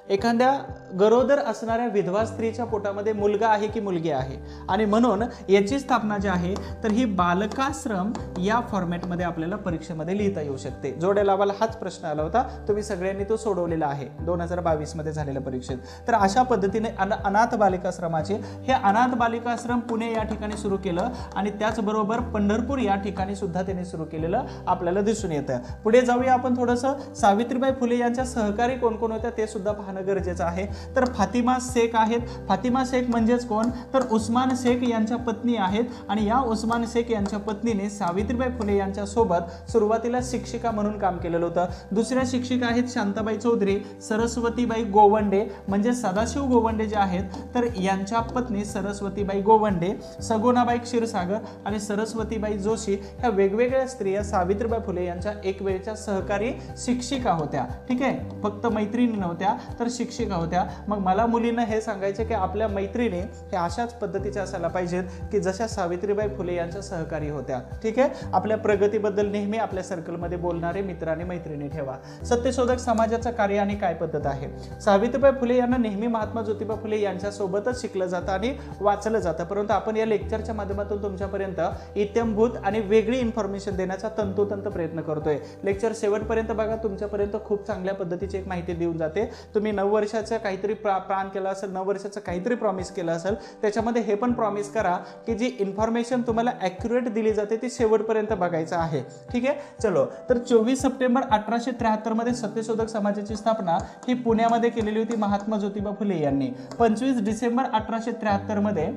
एखाद्या गरोदर असणाऱ्या विधवा स्त्रीच्या पोटामध्ये मुलगा आहे की मुलगी आहे, आणि म्हणून याची स्थापना जी आहे तर ही बालकाश्रम या फॉर्मॅटमध्ये आपल्याला परीक्षेमध्ये लिहिता येऊ शकते. जोड्या लावाला हाच प्रश्न आला होता, तुम्ही सगळ्यांनी तो सोडवलेला आहे 2022 मध्ये झालेल्या परीक्षेत. तर अशा पद्धतीने अनाथ बालिकाश्रमाचे हे अनाथ बालिकाश्रम पुणे या ठिकाणी सुरू केलं, आणि त्याचबरोबर पंढरपूर या ठिकाणी सुद्धा त्यांनी सुरू केलेलं आपल्याला दिसून येतं. पुढे जाऊया आपण थोडंसं, सावित्रीबाई फुले यांच्या सहकारी कोण कोण होत्या ते सुद्धा पाहणं गरजेचं आहे. तर फातिमा शेख आहेत. फातिमा शेख म्हणजेच कोण, तर उस्मान शेख यांच्या पत्नी आहेत, आणि या उस्मान शेख यांच्या पत्नीने सावित्रीबाई फुले यांच्या सोबत सुरुवातीला शिक्षिका म्हणून काम केलेलं होतं. दुसऱ्या शिक्षिका आहेत शांताबाई चौधरी, सरस्वतीबाई गोवंडे म्हणजे सदाशिव गोवंडे जे आहेत तर यांच्या पत्नी सरस्वतीबाई गोवंडे, सगुणाबाई क्षीरसागर आणि सरस्वतीबाई जोशी ह्या वेगवेगळ्या स्त्रिया सावित्रीबाई फुले यांच्या एक वेळच्या सहकारी शिक्षिका होत्या. ठीक आहे, फक्त मैत्रिणी नव्हत्या तर शिक्षिका होत्या. मग मला मुलींना हे सांगायचे की आपल्या मैत्रिणी हे अशाच पद्धतीच्या असायला पाहिजेत की जशा सावित्रीबाई फुले यांच्या सहकारी होत्या. ठीक आहे, आपल्या प्रगतीबद्दल नेहमी आपल्या सर्कलमध्ये बोलणारे मित्र आणि मैत्रिणी ठेवा. सत्यशोधक समाजाचं कार्य आणि काय पद्धत आहे. सावित्रीबाई फुले यांना नेहमी महात्मा ज्योतिबा फुले यांच्यासोबतच शिकलं जातं आणि वाचलं जातं, परंतु आपण या लेक्चरच्या माध्यमातून तुमच्यापर्यंत इत्यंभूत आणि वेगळी इन्फॉर्मेशन देण्याचा तंतोतंत प्रयत्न करतोय. लेक्चर शेवटपर्यंत बघा, तुमच्यापर्यंत खूप चांगल्या पद्धतीची एक माहिती देऊन जाते. तुम्ही 9 वर्षाचं काहीतरी प्लान केला असेल, 9 वर्षाचं काहीतरी प्रॉमिस केलं असेल, त्याच्यामध्ये हे पण प्रॉमिस करा की जी इन्फॉर्मेशन तुम्हाला ॲक्युरेट दिली जाते ती शेवटपर्यंत बघायचं आहे. ठीक आहे, चलो. तर 24 सप्टेंबर 1873 मध्ये सत्यशोधक समाजाची स्थापना ही पुण्यामध्ये केलेली होती महात्मा ज्योतिबा फुले यांनी. 25 डिसेंबर 1873 मध्ये,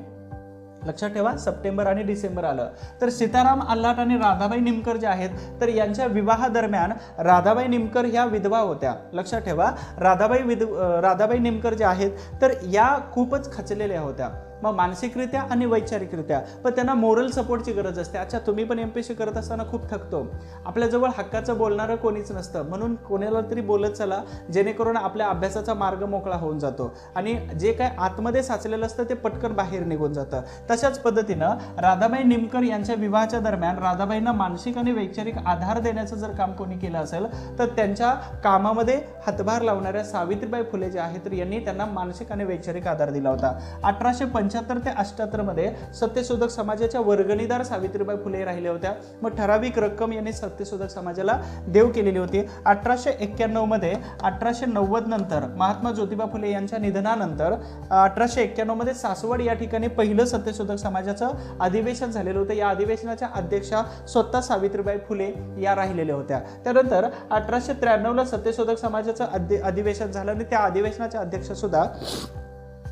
लक्षात ठेवा सप्टेंबर आणि डिसेंबर आलं, तर सीताराम आल्हाट आणि राधाबाई निमकर जे आहेत तर यांच्या विवाहादरम्यान राधाबाई निमकर ह्या विधवा होत्या. लक्षात ठेवा, राधाबाई निमकर जे आहेत तर या खूपच खचलेल्या होत्या, मग मानसिकरित्या आणि वैचारिकरित्या, पण त्यांना मोरल सपोर्टची गरज असते. अच्छा, तुम्ही पण एमपीएससी करत असताना खूप थकतो, आपल्याजवळ हक्काचं बोलणारं कोणीच नसतं, म्हणून कोणाला तरी बोलत चला जेणेकरून आपल्या अभ्यासाचा मार्ग मोकळा होऊन जातो आणि जे काय आतमध्ये साचलेलं असतं ते पटकन बाहेर निघून जातं. तशाच पद्धतीनं राधाबाई निमकर यांच्या विवाहाच्या दरम्यान राधाबाईंना मानसिक आणि वैचारिक आधार देण्याचं जर काम कोणी केलं असेल तर त्यांच्या कामामध्ये हातभार लावणाऱ्या सावित्रीबाई फुले जे आहेत तर यांनी त्यांना मानसिक आणि वैचारिक आधार दिला होता. 1875 ते 78 मध्ये सत्यशोधक समाजाच्या वर्गणीदार सावित्रीबाई फुले राहिल्या होत्या. मग ठराविक रक्कम यांनी सत्यशोधक समाजाला देव केलेली होती. 1891 मध्ये 1890 नंतर महात्मा ज्योतिबा फुले यांच्या निधनानंतर 1891 मध्ये सासवड या ठिकाणी पहिलं सत्यशोधक समाजाचं अधिवेशन झालेलं होतं. या अधिवेशनाच्या अध्यक्षा स्वतः सावित्रीबाई फुले या राहिलेल्या होत्या. त्यानंतर 1893 ला सत्यशोधक समाजाचं अधिवेशन झालं आणि त्या अधिवेशनाच्या अध्यक्ष सुद्धा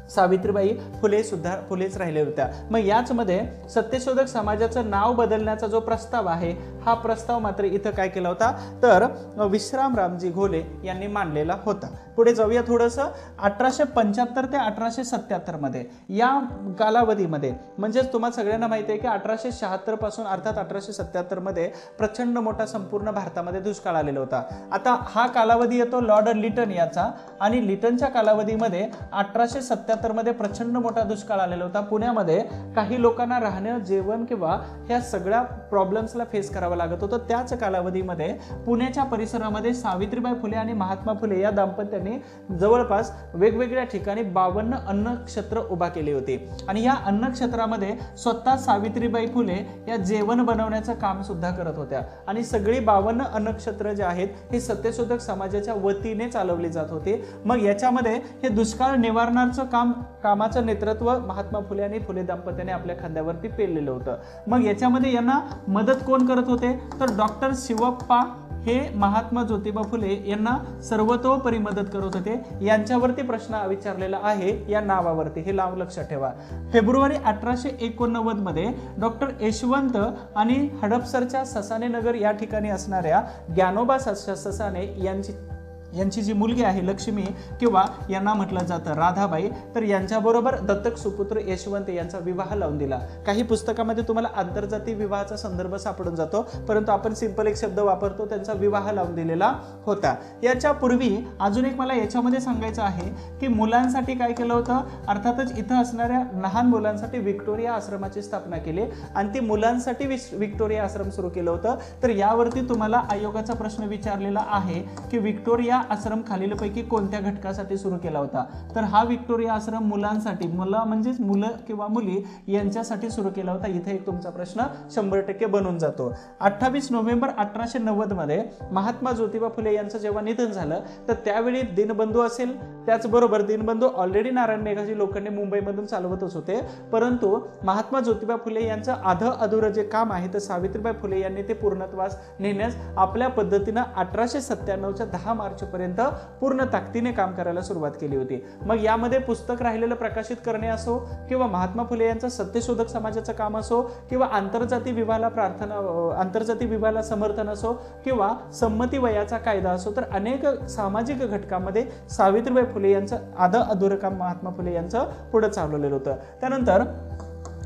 सावित्रीबाई फुलेच राहिल्या होत्या. मग याचमध्ये सत्यशोधक समाजाचं नाव बदलण्याचा जो प्रस्ताव आहे हा प्रस्ताव मात्र इथं काय केला होता तर विश्रामरामजी घोले यांनी मांडलेला होता. पुढे जाऊया थोडंसं. 1875 ते 1877 मध्ये या कालावधीमध्ये म्हणजेच तुम्हाला सगळ्यांना माहिती आहे की 1876 पासून अर्थात 1877 मध्ये प्रचंड मोठा संपूर्ण भारतामध्ये दुष्काळ आलेला होता. आता हा कालावधी येतो लॉर्ड लिटन याचा, आणि लिटनच्या कालावधीमध्ये 1877 मध्ये प्रचंड मोठा दुष्काळ आलेला होता. पुण्यामध्ये काही लोकांना राहणं, जेवण किंवा ह्या सगळ्या प्रॉब्लेम्सला फेस करावं लागत होतं. त्याच कालावधीमध्ये पुण्याच्या परिसरामध्ये सावित्रीबाई फुले आणि महात्मा फुले या दाम्पत्याने जवळपास वेगवेगळ्या ठिकाणी 52 अन्नक्षेत्र उभा केले होते. आणि या अन्नक्षेत्रामध्ये स्वतः सावित्रीबाई फुले या जेवण बनवण्याचं काम सुद्धा करत होत्या. आणि सगळी 52 अन्नक्षेत्र जे आहेत हे सत्यशोधक समाजाच्या वतीने चालवली जात होते. मग याच्यामध्ये हे दुष्काळ निवारणाचं कामाचं नेतृत्व महात्मा फुले आणि फुले दाम्पत्याने आपल्या खांद्यावरती पेललेलं होतं. मग याच्यामध्ये यांना मदत कोण करत होते तर डॉक्टर शिवप्पा हे महात्मा ज्योतिबा फुले यांना सर्वतोपरी मदत करत होते, यांच्यावरती प्रश्न विचारलेला आहे या नावावरती, हे नाव लक्षात ठेवा. फेब्रुवारी 1889 मध्ये डॉक्टर यशवंत आणि हडपसरच्या ससाणे नगर या ठिकाणी असणाऱ्या ज्ञानोबा ससाणे यांची जी मुलगी आहे लक्ष्मी किंवा यांना म्हटलं जातं राधाबाई, तर यांच्याबरोबर दत्तक सुपुत्र यशवंत यांचा विवाह लावून दिला. काही पुस्तकामध्ये तुम्हाला आंतरजातीय विवाहाचा संदर्भ सापडून जातो, परंतु आपण सिंपल एक शब्द वापरतो, त्यांचा विवाह लावून दिलेला होता. याच्या पूर्वी अजून एक मला याच्यामध्ये सांगायचं आहे की मुलांसाठी काय केलं होतं, अर्थातच इथं असणाऱ्या लहान मुलांसाठी व्हिक्टोरिया आश्रमाची स्थापना केली आणि ती मुलांसाठी व्हिक्टोरिया आश्रम सुरू केलं होतं. तर यावरती तुम्हाला आयोगाचा प्रश्न विचारलेला आहे की व्हिक्टोरिया आश्रम खालीलपैकी कोणत्या घटकासाठी सुरू केला होता. तर हा व्हिक्टोरिया आश्रम मुलांसाठी, म्हणजेच मुलं किंवा मुली यांच्यासाठी सुरू केला होता. इथे एक तुमचा प्रश्न 100% बनून जातो. 28 नोव्हेंबर 1890 मध्ये महात्मा ज्योतिबा फुले यांचं जेव्हा निधन झालं, तर त्यावेळी दीनबंधू असेल, त्याचबरोबर दीनबंधू ऑलरेडी नारायण मेघाजी लोखंडे मुंबईमधून चालवतच होते, परंतु महात्मा ज्योतिबा फुले यांचं अधुरं जे काम आहे तर सावित्रीबाई फुले यांनी ते पूर्णत्वास नेण्यास आपल्या पद्धतीनं 1897च्या 10 मार्च पर्यंत पूर्ण ताकदीने काम करायला सुरुवात केली होती. मग यामध्ये पुस्तक राहिलेलं प्रकाशित करणे असो किंवा महात्मा फुले यांचं सत्यशोधक समाजाचं काम असो किंवा आंतरजातीय विवाहाला समर्थन असो किंवा संमती वयाचा कायदा असो, तर अनेक सामाजिक घटकांमध्ये सावित्रीबाई फुले यांचं अधुरं काम महात्मा फुले यांचं पुढे चालवलेलं होतं. त्यानंतर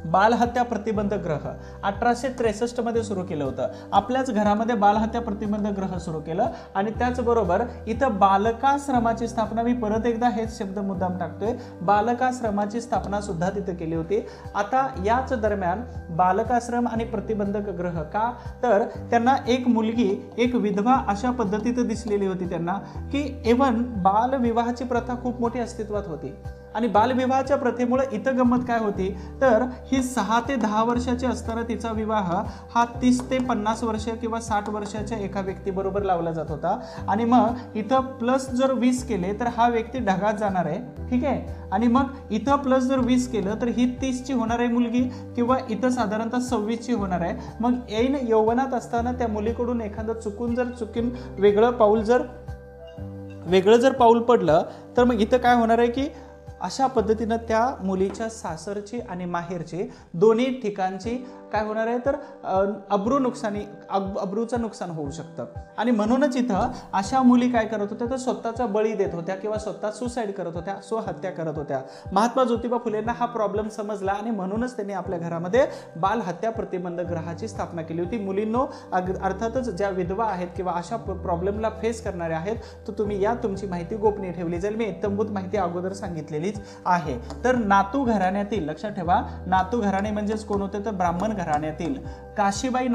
बालहत्या प्रतिबंधक ग्रह 1863 मध्ये सुरू केलं होतं. आपल्याच घरामध्ये बालहत्या प्रतिबंधक ग्रह सुरू केलं आणि त्याचबरोबर इथं बालकाश्रमाची स्थापना, मी परत एकदा हेच शब्द मुद्दाम टाकतोय, बालकाश्रमाची स्थापना सुद्धा तिथं केली होती. आता याच दरम्यान बालकाश्रम आणि प्रतिबंधक ग्रह का, तर त्यांना एक मुलगी, एक विधवा अशा पद्धतीत दिसलेली होती त्यांना, की इव्हन बालविवाहाची प्रथा खूप मोठी अस्तित्वात होती. आणि बालविवाहाच्या प्रथेमुळे इथं गंमत काय होती, तर ही 6 ते 10 वर्षाची असताना तिचा विवाह हा 30 ते 50 वर्ष किंवा 60 वर्षाच्या एका व्यक्तीबरोबर लावला जात होता. आणि मग इथं प्लस जर 20 केले तर हा व्यक्ती ढगात जाणार आहे, ठीक आहे. आणि मग इथं प्लस जर 20 केलं तर ही 30 ची होणार आहे मुलगी किंवा इथं साधारणतः 26 ची होणार आहे. मग ऐन यौवनात असताना त्या मुलीकडून एखादं चुकून वेगळं जर पाऊल पडलं तर मग इथं काय होणार आहे की अशा पद्धतीनं त्या मुलीच्या सासरची आणि माहेरची दोन्ही ठिकाणची काय होणार आहे, तर अब्रूचं नुकसान होऊ शकतं. आणि म्हणूनच इथं अशा मुली काय करत होत्या, तर स्वतःचा बळी देत होत्या किंवा स्वतः सुसाईड करत होत्या, स्वहत्या करत होत्या. महात्मा ज्योतिबा फुलेंना हा प्रॉब्लेम समजला आणि म्हणूनच त्यांनी आपल्या घरामध्ये बालहत्या प्रतिबंधक ग्रहाची स्थापना केली होती. मुलींनो, अर्थातच ज्या विधवा आहेत किंवा अशा प्रॉब्लेमला फेस करणारे आहेत, तर तुम्ही या तुमची माहिती गोपनीय ठेवली जाईल. मी इत्थंभूत माहिती अगोदर सांगितलेलीच आहे. तर नातू घराण्यातील, लक्षात ठेवा, नातू घराणे म्हणजेच कोण होते, तर ब्राह्मण घराण्यातील काशीबाई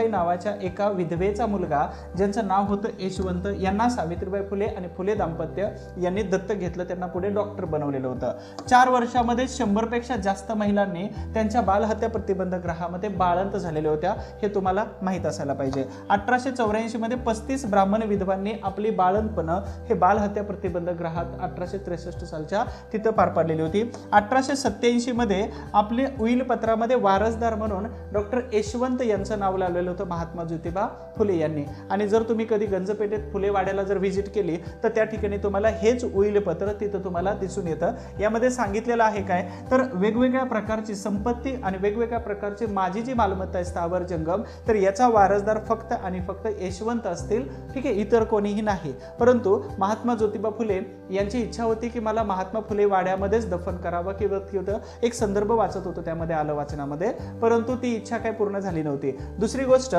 नावाच्या एका विधवेचा मुलगा ज्यांचं नाव होतं यशवंत, यांना सावित्रीबाई फुले आणि फुले दाम्पत्य यांनी दत्तक घेतलं. त्यांना पुढे डॉक्टर बनवलेलं होतं. 4 वर्षामध्ये 100 पेक्षा जास्त महिलांनी त्यांच्या बालहत्या प्रतिबंधक ग्रहामध्ये बाळंत झालेल्या होत्या, हे तुम्हाला माहित असायला पाहिजे. 1884 मध्ये 35 ब्राह्मण विधवांनी आपली बाळंतपणं हे बालहत्या प्रतिबंधक ग्रहात 1863 सालच्या तिथं पार पाडलेली होती. 1887 मध्ये आपले उईल पत्रामध्ये वारसदार म्हणून डॉक्टर यशवंत यांचं नाव लावलेलं होतं महात्मा ज्योतिबा फुले यांनी. आणि जर तुम्ही कधी गंजपेठेत फुलेवाड्याला जर व्हिजिट केली तर त्या ठिकाणी तुम्हाला हेच उईल पत्र तिथं तुम्हाला दिसून येतं. यामध्ये सांगितलेलं आहे काय, तर वेगवेगळ्या प्रकारची संपत्ती आणि वेगवेगळ्या प्रकारची माझी जी मालमत्ता आहे स्थावर जंगम, तर याचा वारसदार फक्त आणि फक्त यशवंत असतील, ठीक आहे, इतर कोणीही नाही. परंतु महात्मा ज्योतिबा फुले यांची इच्छा होती की मला महात्मा फुले वाड्यामध्येच दफन करावं किंवा एक संदर्भ वाचत होतो त्यामध्ये आलं वाचनामध्ये, परंतु ती इच्छा काही पूर्ण झाली नव्हती. दुसरी गोष्ट,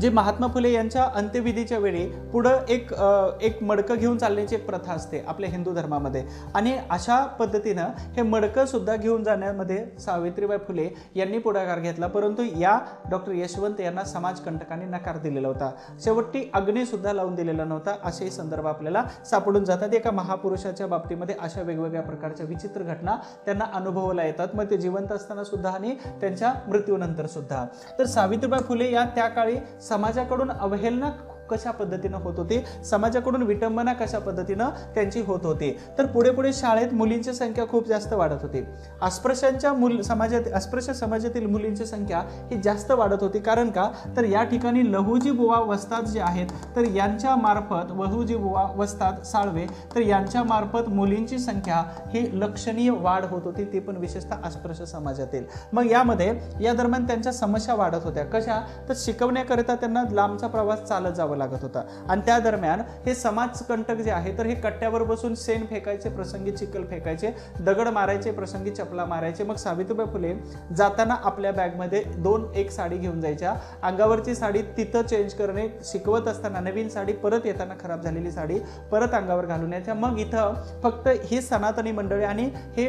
जे महात्मा फुले यांच्या अंत्यविधीच्या वेळी पुढं एक मडकं घेऊन चालण्याची एक प्रथा असते आपल्या हिंदू धर्मामध्ये. आणि अशा पद्धतीनं हे मडकं सुद्धा घेऊन जाण्यामध्ये सावित्रीबाई फुले यांनी पुढाकार घेतला, परंतु या डॉक्टर यशवंत यांना समाजकंटकांनी नकार दिलेला होता. शेवटी अग्नी सुद्धा लावून दिलेला नव्हता. असे संदर्भ आपल्याला सापडून जातात. एका महापुरुषाच्या बाबतीमध्ये अशा वेगवेगळ्या प्रकारच्या विचित्र घटना त्यांना अनुभवायला येतात, मग ते जिवंत असताना सुद्धा आणि त्यांच्या मृत्यूनंतर सुद्धा. तर सावित्रीबाई फुले या त्या काळी समाजाकडून अवहेलना कशा पद्धतीनं होत होती, समाजाकडून विटंबना कशा पद्धतीनं त्यांची होत होती. तर पुढे पुढे शाळेत मुलींची संख्या खूप जास्त वाढत होती. अस्पृश्य समाजातील मुलींची संख्या ही जास्त वाढत होती. कारण का, तर या ठिकाणी लहुजी बुवा वस्ताद जे आहेत तर यांच्या मार्फत, लहुजी बुवा वस्ताद साळवे तर यांच्या मार्फत मुलींची संख्या ही लक्षणीय वाढ होत होती, ती पण विशेषतः अस्पृश्य समाजातील. मग यामध्ये या दरम्यान त्यांच्या समस्या वाढत होत्या. कशा, तर शिकवण्याकरिता त्यांना लांबचा प्रवास चालत जावं लागत होता. आणि त्या दरम्यान हे समाजकंटक जे आहे तर हे कट्ट्यावर बसून शेण फेकायचे, प्रसंगी चिखल फेकायचे, दगड मारायचे, प्रसंगी चपला मारायचे. मग सावित्रीबाई फुले जाताना आपल्या बॅगमध्ये एक साडी घेऊन जायच्या. अंगावरची साडी तिथं चेंज करणे, शिकवत असताना नवीन साडी, परत येताना खराब झालेली साडी परत अंगावर घालून यायच्या. मग इथं फक्त ही सनातनी मंडळी आणि हे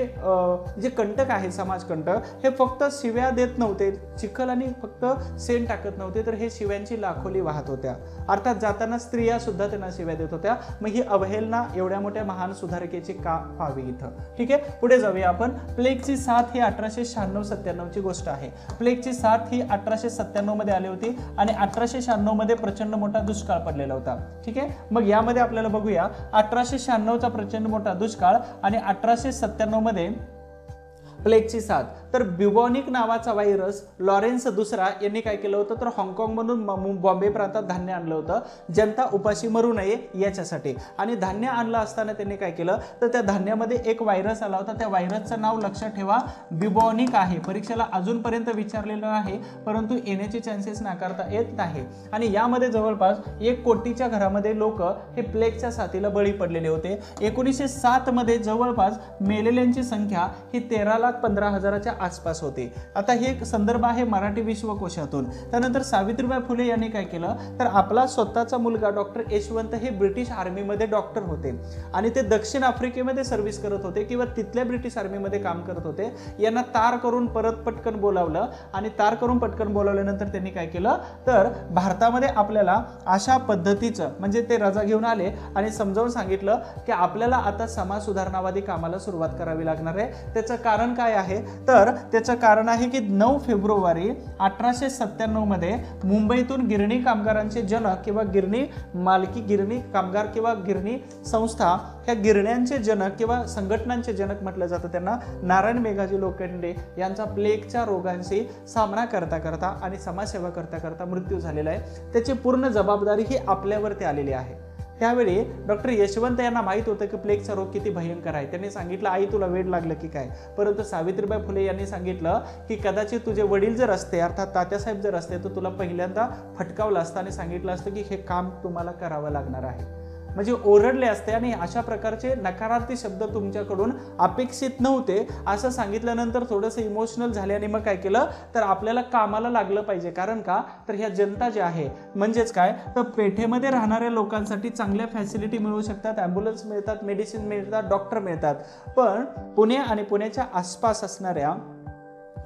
जे कंटक आहे समाजकंटक हे फक्त शिव्या देत नव्हते, चिखल आणि फक्त शेण टाकत नव्हते, तर हे शिव्यांची लाखोली वाहत होत्या. अर्थात जाताना स्त्रिया सुद्धा त्यांना शिव्या देत होत्या. मग ही अवहेलना एवढ्या मोठ्या महान सुधारकेची का व्हावी इथं. ठीक आहे, पुढे जाऊया आपण. प्लेगची साथ ही 1896-97 ची गोष्ट आहे. प्लेगची साथ ही 1897 मध्ये आली होती आणि 1896 मध्ये प्रचंड मोठा दुष्काळ पडलेला होता. ठीक आहे, मग यामध्ये आपल्याला बघूया 1896 चा प्रचंड मोठा दुष्काळ आणि 1897 मध्ये प्लेगची साथ. तर ब्युबॉनिक नावाचा व्हायरस लॉरेन्स दुसरा यांनी काय केलं होतं, तर हाँगकाँगमधून बॉम्बे प्रांतात धान्य आणलं होतं, जनता उपाशी मरू नये याच्यासाठी. आणि धान्य आणलं असताना त्यांनी काय केलं, तर त्या धान्यामध्ये एक व्हायरस आला होता. त्या व्हायरसचं नाव लक्षात ठेवा, ब्युबॉनिक आहे. परीक्षेला अजूनपर्यंत विचारलेलं आहे, परंतु येण्याचे चान्सेस नाकारता येत नाही. आणि यामध्ये जवळपास 1 कोटीच्या घरामध्ये लोक हे प्लेगच्या साथीला बळी पडलेले होते. 1907 मध्ये जवळपास मेलेल्यांची संख्या ही 13,15,000च्या आसपास होते. आता हे एक संदर्भ आहे मराठी विश्वकोशातून. त्यानंतर सावित्रीबाई फुले यांनी काय केलं, तर आपला स्वतःचा मुलगा डॉक्टर यशवंत हे ब्रिटिश आर्मीमध्ये डॉक्टर होते आणि ते दक्षिण आफ्रिकेमध्ये सर्व्हिस करत होते किंवा तिथल्या ब्रिटिश आर्मीमध्ये काम करत होते. यांना तार करून परत पटकन बोलावलं आणि तार करून पटकन बोलावल्यानंतर त्यांनी काय केलं, तर भारतामध्ये आपल्याला अशा पद्धतीचं म्हणजे ते रजा घेऊन आले आणि समजावून सांगितलं की आपल्याला आता समाज सुधारणावादी कामाला सुरुवात करावी लागणार आहे. त्याचं कारण काय आहे, तर त्याचं कारण आहे की 9 फेब्रुवारी 1897 मध्ये मुंबईतून गिरणी कामगारांचे जनक किंवा गिरणी मालकी, गिरणी कामगार किंवा गिरणी संस्था, ह्या गिरण्यांचे जनक किंवा संघटनांचे जनक म्हटलं जातं त्यांना, नारायण मेघाजी लोखंडे यांचा प्लेगच्या रोगांशी सामना करता करता आणि समाजसेवा करता करता मृत्यू झालेला आहे. त्याची पूर्ण जबाबदारी ही आपल्यावरती आलेली आहे. त्यावेळी डॉक्टर यशवंत यांना माहित होतं की प्लेगचा रोग किती भयंकर आहे. त्यांनी सांगितलं, आई तुला वेड लागलं की काय. परंतु सावित्रीबाई फुले यांनी सांगितलं की कदाचित तुझे वडील जर असते, अर्थात तात्यासाहेब जर असते, तर तुला पहिल्यांदा फटकावलं असतं आणि सांगितलं असतं की हे काम तुम्हाला करावं लागणार आहे, म्हणजे ओरडले असते. आणि अशा प्रकारचे नकारार्थी शब्द तुमच्याकडून अपेक्षित नव्हते असं सांगितल्यानंतर थोडंसं इमोशनल झाले आणि मग काय केलं, तर आपल्याला कामाला लागलं पाहिजे. कारण का, तर ह्या जनता जे आहे म्हणजेच काय, तर पेठेमध्ये राहणाऱ्या लोकांसाठी चांगल्या फॅसिलिटी मिळू शकतात, ॲम्ब्युलन्स मिळतात, मेडिसिन मिळतात, डॉक्टर मिळतात, पण पुणे आणि पुण्याच्या आसपास असणाऱ्या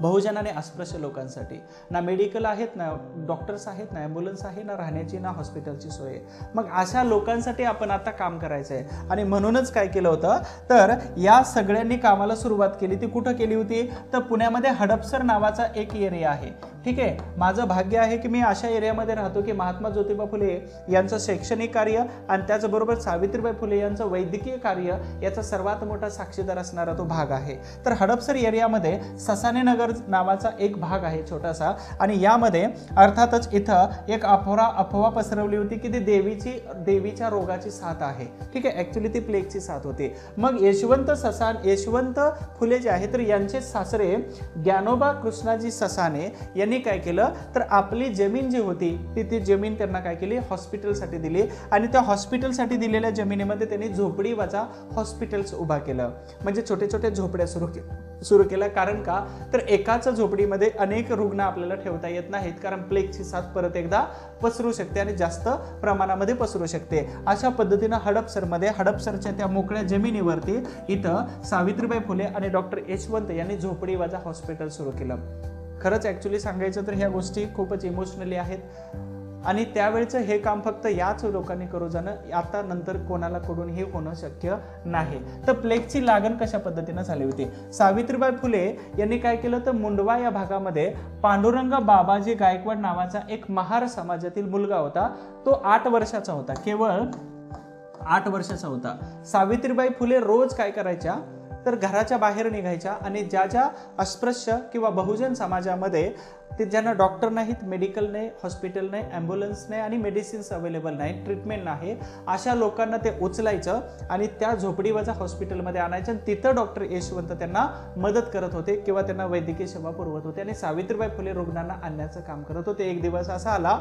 बहुजन आणि अस्पृश्य लोकांसाठी ना मेडिकल आहेत, ना डॉक्टर्स आहेत, ना ॲम्ब्युलन्स आहे, ना राहण्याची ना हॉस्पिटलची सोय. मग अशा लोकांसाठी आपण आता काम करायचं आहे. आणि म्हणूनच काय केलं होतं, तर या सगळ्यांनी कामाला सुरुवात केली. ती कुठं केली होती, तर पुण्यामध्ये हडपसर नावाचा एक एरिया आहे. ठीक आहे, माझं भाग्य आहे की मी अशा एरियामध्ये राहतो की महात्मा ज्योतिबा फुले यांचं शैक्षणिक कार्य आणि त्याचबरोबर सावित्रीबाई फुले यांचं वैद्यकीय कार्य याचा सर्वात मोठा साक्षीदार असणारा तो भाग आहे. तर हडपसर एरियामध्ये ससाने नगर नावाचा एक भाग आहे छोटासा. आणि यामध्ये अर्थातच इथं एक अफवा पसरवली होती की ती देवीच्या रोगाची साथ आहे. ठीक आहे, ऍक्च्युली ती प्लेगची साथ होती. मग यशवंत फुले जे आहे तर यांचे सासरे ज्ञानोबा कृष्णाजी ससाने यांनी काय केलं, तर आपली जमीन जी होती ती जमीन त्यांना काय केली, हॉस्पिटलसाठी दिली. आणि त्या हॉस्पिटलसाठी दिलेल्या जमिनीमध्ये त्यांनी झोपडी वजा हॉस्पिटल्स उभा केलं, म्हणजे छोटे छोटे झोपड्या सुरू केल्या. कारण का, तर एकाच झोपडीमध्ये अनेक रुग्ण आपल्याला ठेवता येत नाहीत, कारण प्लेगची साथ परत एकदा पसरू शकते आणि जास्त प्रमाणामध्ये पसरू शकते. अशा पद्धतीनं हडपसरच्या त्या मोकळ्या जमिनीवरती इथं सावित्रीबाई फुले आणि डॉक्टर यशवंत यांनी झोपडी वजा हॉस्पिटल सुरू केलं. खरंच ॲक्च्युली सांगायचं तर ह्या गोष्टी खूपच इमोशनली आहेत. आणि त्यावेळचं हे काम फक्त याच लोकांनी करू जाणं आता नंतर कोणाला कडून हे होणं शक्य नाही. तर प्लेगची लागण कशा पद्धतीनं झाली होती. सावित्रीबाई फुले यांनी काय केलं तर मुंडवा या भागामध्ये पांडुरंग बाबाजी गायकवाड नावाचा एक महार समाजातील मुलगा होता. तो 8 वर्षाचा होता, केवळ 8 वर्षाचा होता. सावित्रीबाई फुले रोज काय करायच्या तर घराच्या बाहेर निघायच्या आणि ज्या ज्या अस्पृश्य किंवा बहुजन समाजामध्ये ते ज्यांना डॉक्टर नाहीत, मेडिकल नाही, हॉस्पिटल नाही, ॲम्ब्युलन्स नाही आणि मेडिसिन्स अवेलेबल नाही, ट्रीटमेंट नाही, अशा लोकांना ते उचलायचं आणि त्या झोपडीवजा हॉस्पिटलमध्ये आणायचं आणि तिथं डॉक्टर यशवंत त्यांना मदत करत होते किंवा त्यांना वैद्यकीय सेवा पुरवत होते आणि सावित्रीबाई फुले रुग्णांना आणण्याचं काम करत होते. एक दिवस असा आला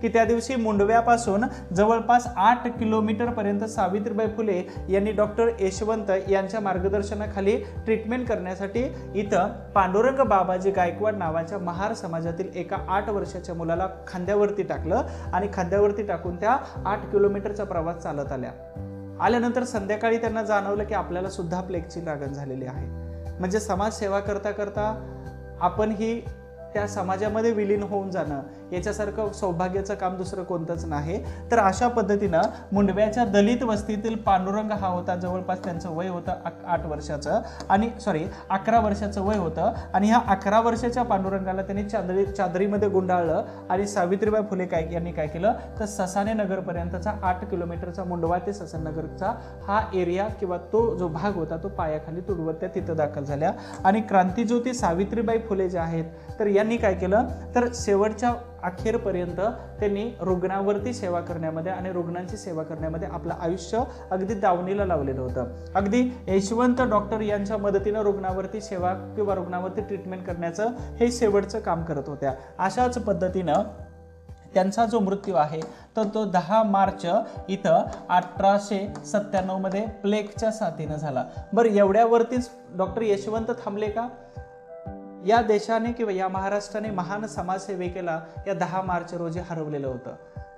की त्या दिवशी मुंडव्यापासून जवळपास 8 किलोमीटर पर्यंत सावित्रीबाई फुले यांनी डॉक्टर यशवंत यांच्या मार्गदर्शनाखाली ट्रीटमेंट करण्यासाठी इथं पांडुरंग बाबाजी गायकवाड नावाच्या महार समाजातील एका 8 वर्षाच्या मुलाला खांद्यावरती टाकलं आणि खांद्यावरती टाकून त्या 8 किलोमीटरचा प्रवास चालत आल्यानंतर संध्याकाळी त्यांना जाणवलं की आपल्याला सुद्धा प्लेगची लागण झालेली आहे. म्हणजे समाजसेवा करता करता आपण ही त्या समाजामध्ये विलीन होऊन जाणं याच्यासारखं सौभाग्याचं काम दुसरं कोणतंच नाही. तर अशा पद्धतीनं मुंडव्याच्या दलित वस्तीतील पांडुरंग हा होता. जवळपास त्यांचं वय होतं 8 वर्षाचं आणि 11 वर्षाचं वय होतं आणि ह्या 11 वर्षाच्या पांडुरंगाला त्यांनी चादरीमध्ये गुंडाळलं आणि सावित्रीबाई फुले यांनी काय केलं तर ससाणे नगरपर्यंतचा 8 किलोमीटरचा मुंडवा ते ससाणे नगरचा हा एरिया किंवा तो जो भाग होता तो पायाखाली तुडवत त्या तिथं दाखल झाल्या. आणि क्रांतिज्योती सावित्रीबाई फुले जे आहेत तर यांनी काय केलं तर शेवटच्या अखेरपर्यंत त्यांनी रुग्णावरती सेवा करण्यामध्ये आणि रुग्णांची सेवा करण्यामध्ये आपलं आयुष्य अगदी दावणीला लावलेलं होतं. अगदी यशवंत डॉक्टर यांच्या मदतीनं रुग्णावरती सेवा किंवा रुग्णावरती ट्रीटमेंट करण्याचं हे शेवटचं काम करत होत्या. अशाच पद्धतीनं त्यांचा जो मृत्यू आहे तर तो 10 मार्च इथं 1897 मध्ये प्लेगच्या साथीनं झाला. बरं, एवढ्यावरतीच डॉक्टर यशवंत थांबले का? या देशाने किंवा या महाराष्ट्राने महान समाजसेविकेला या 10 मार्च रोजी हरवलेलं होतं.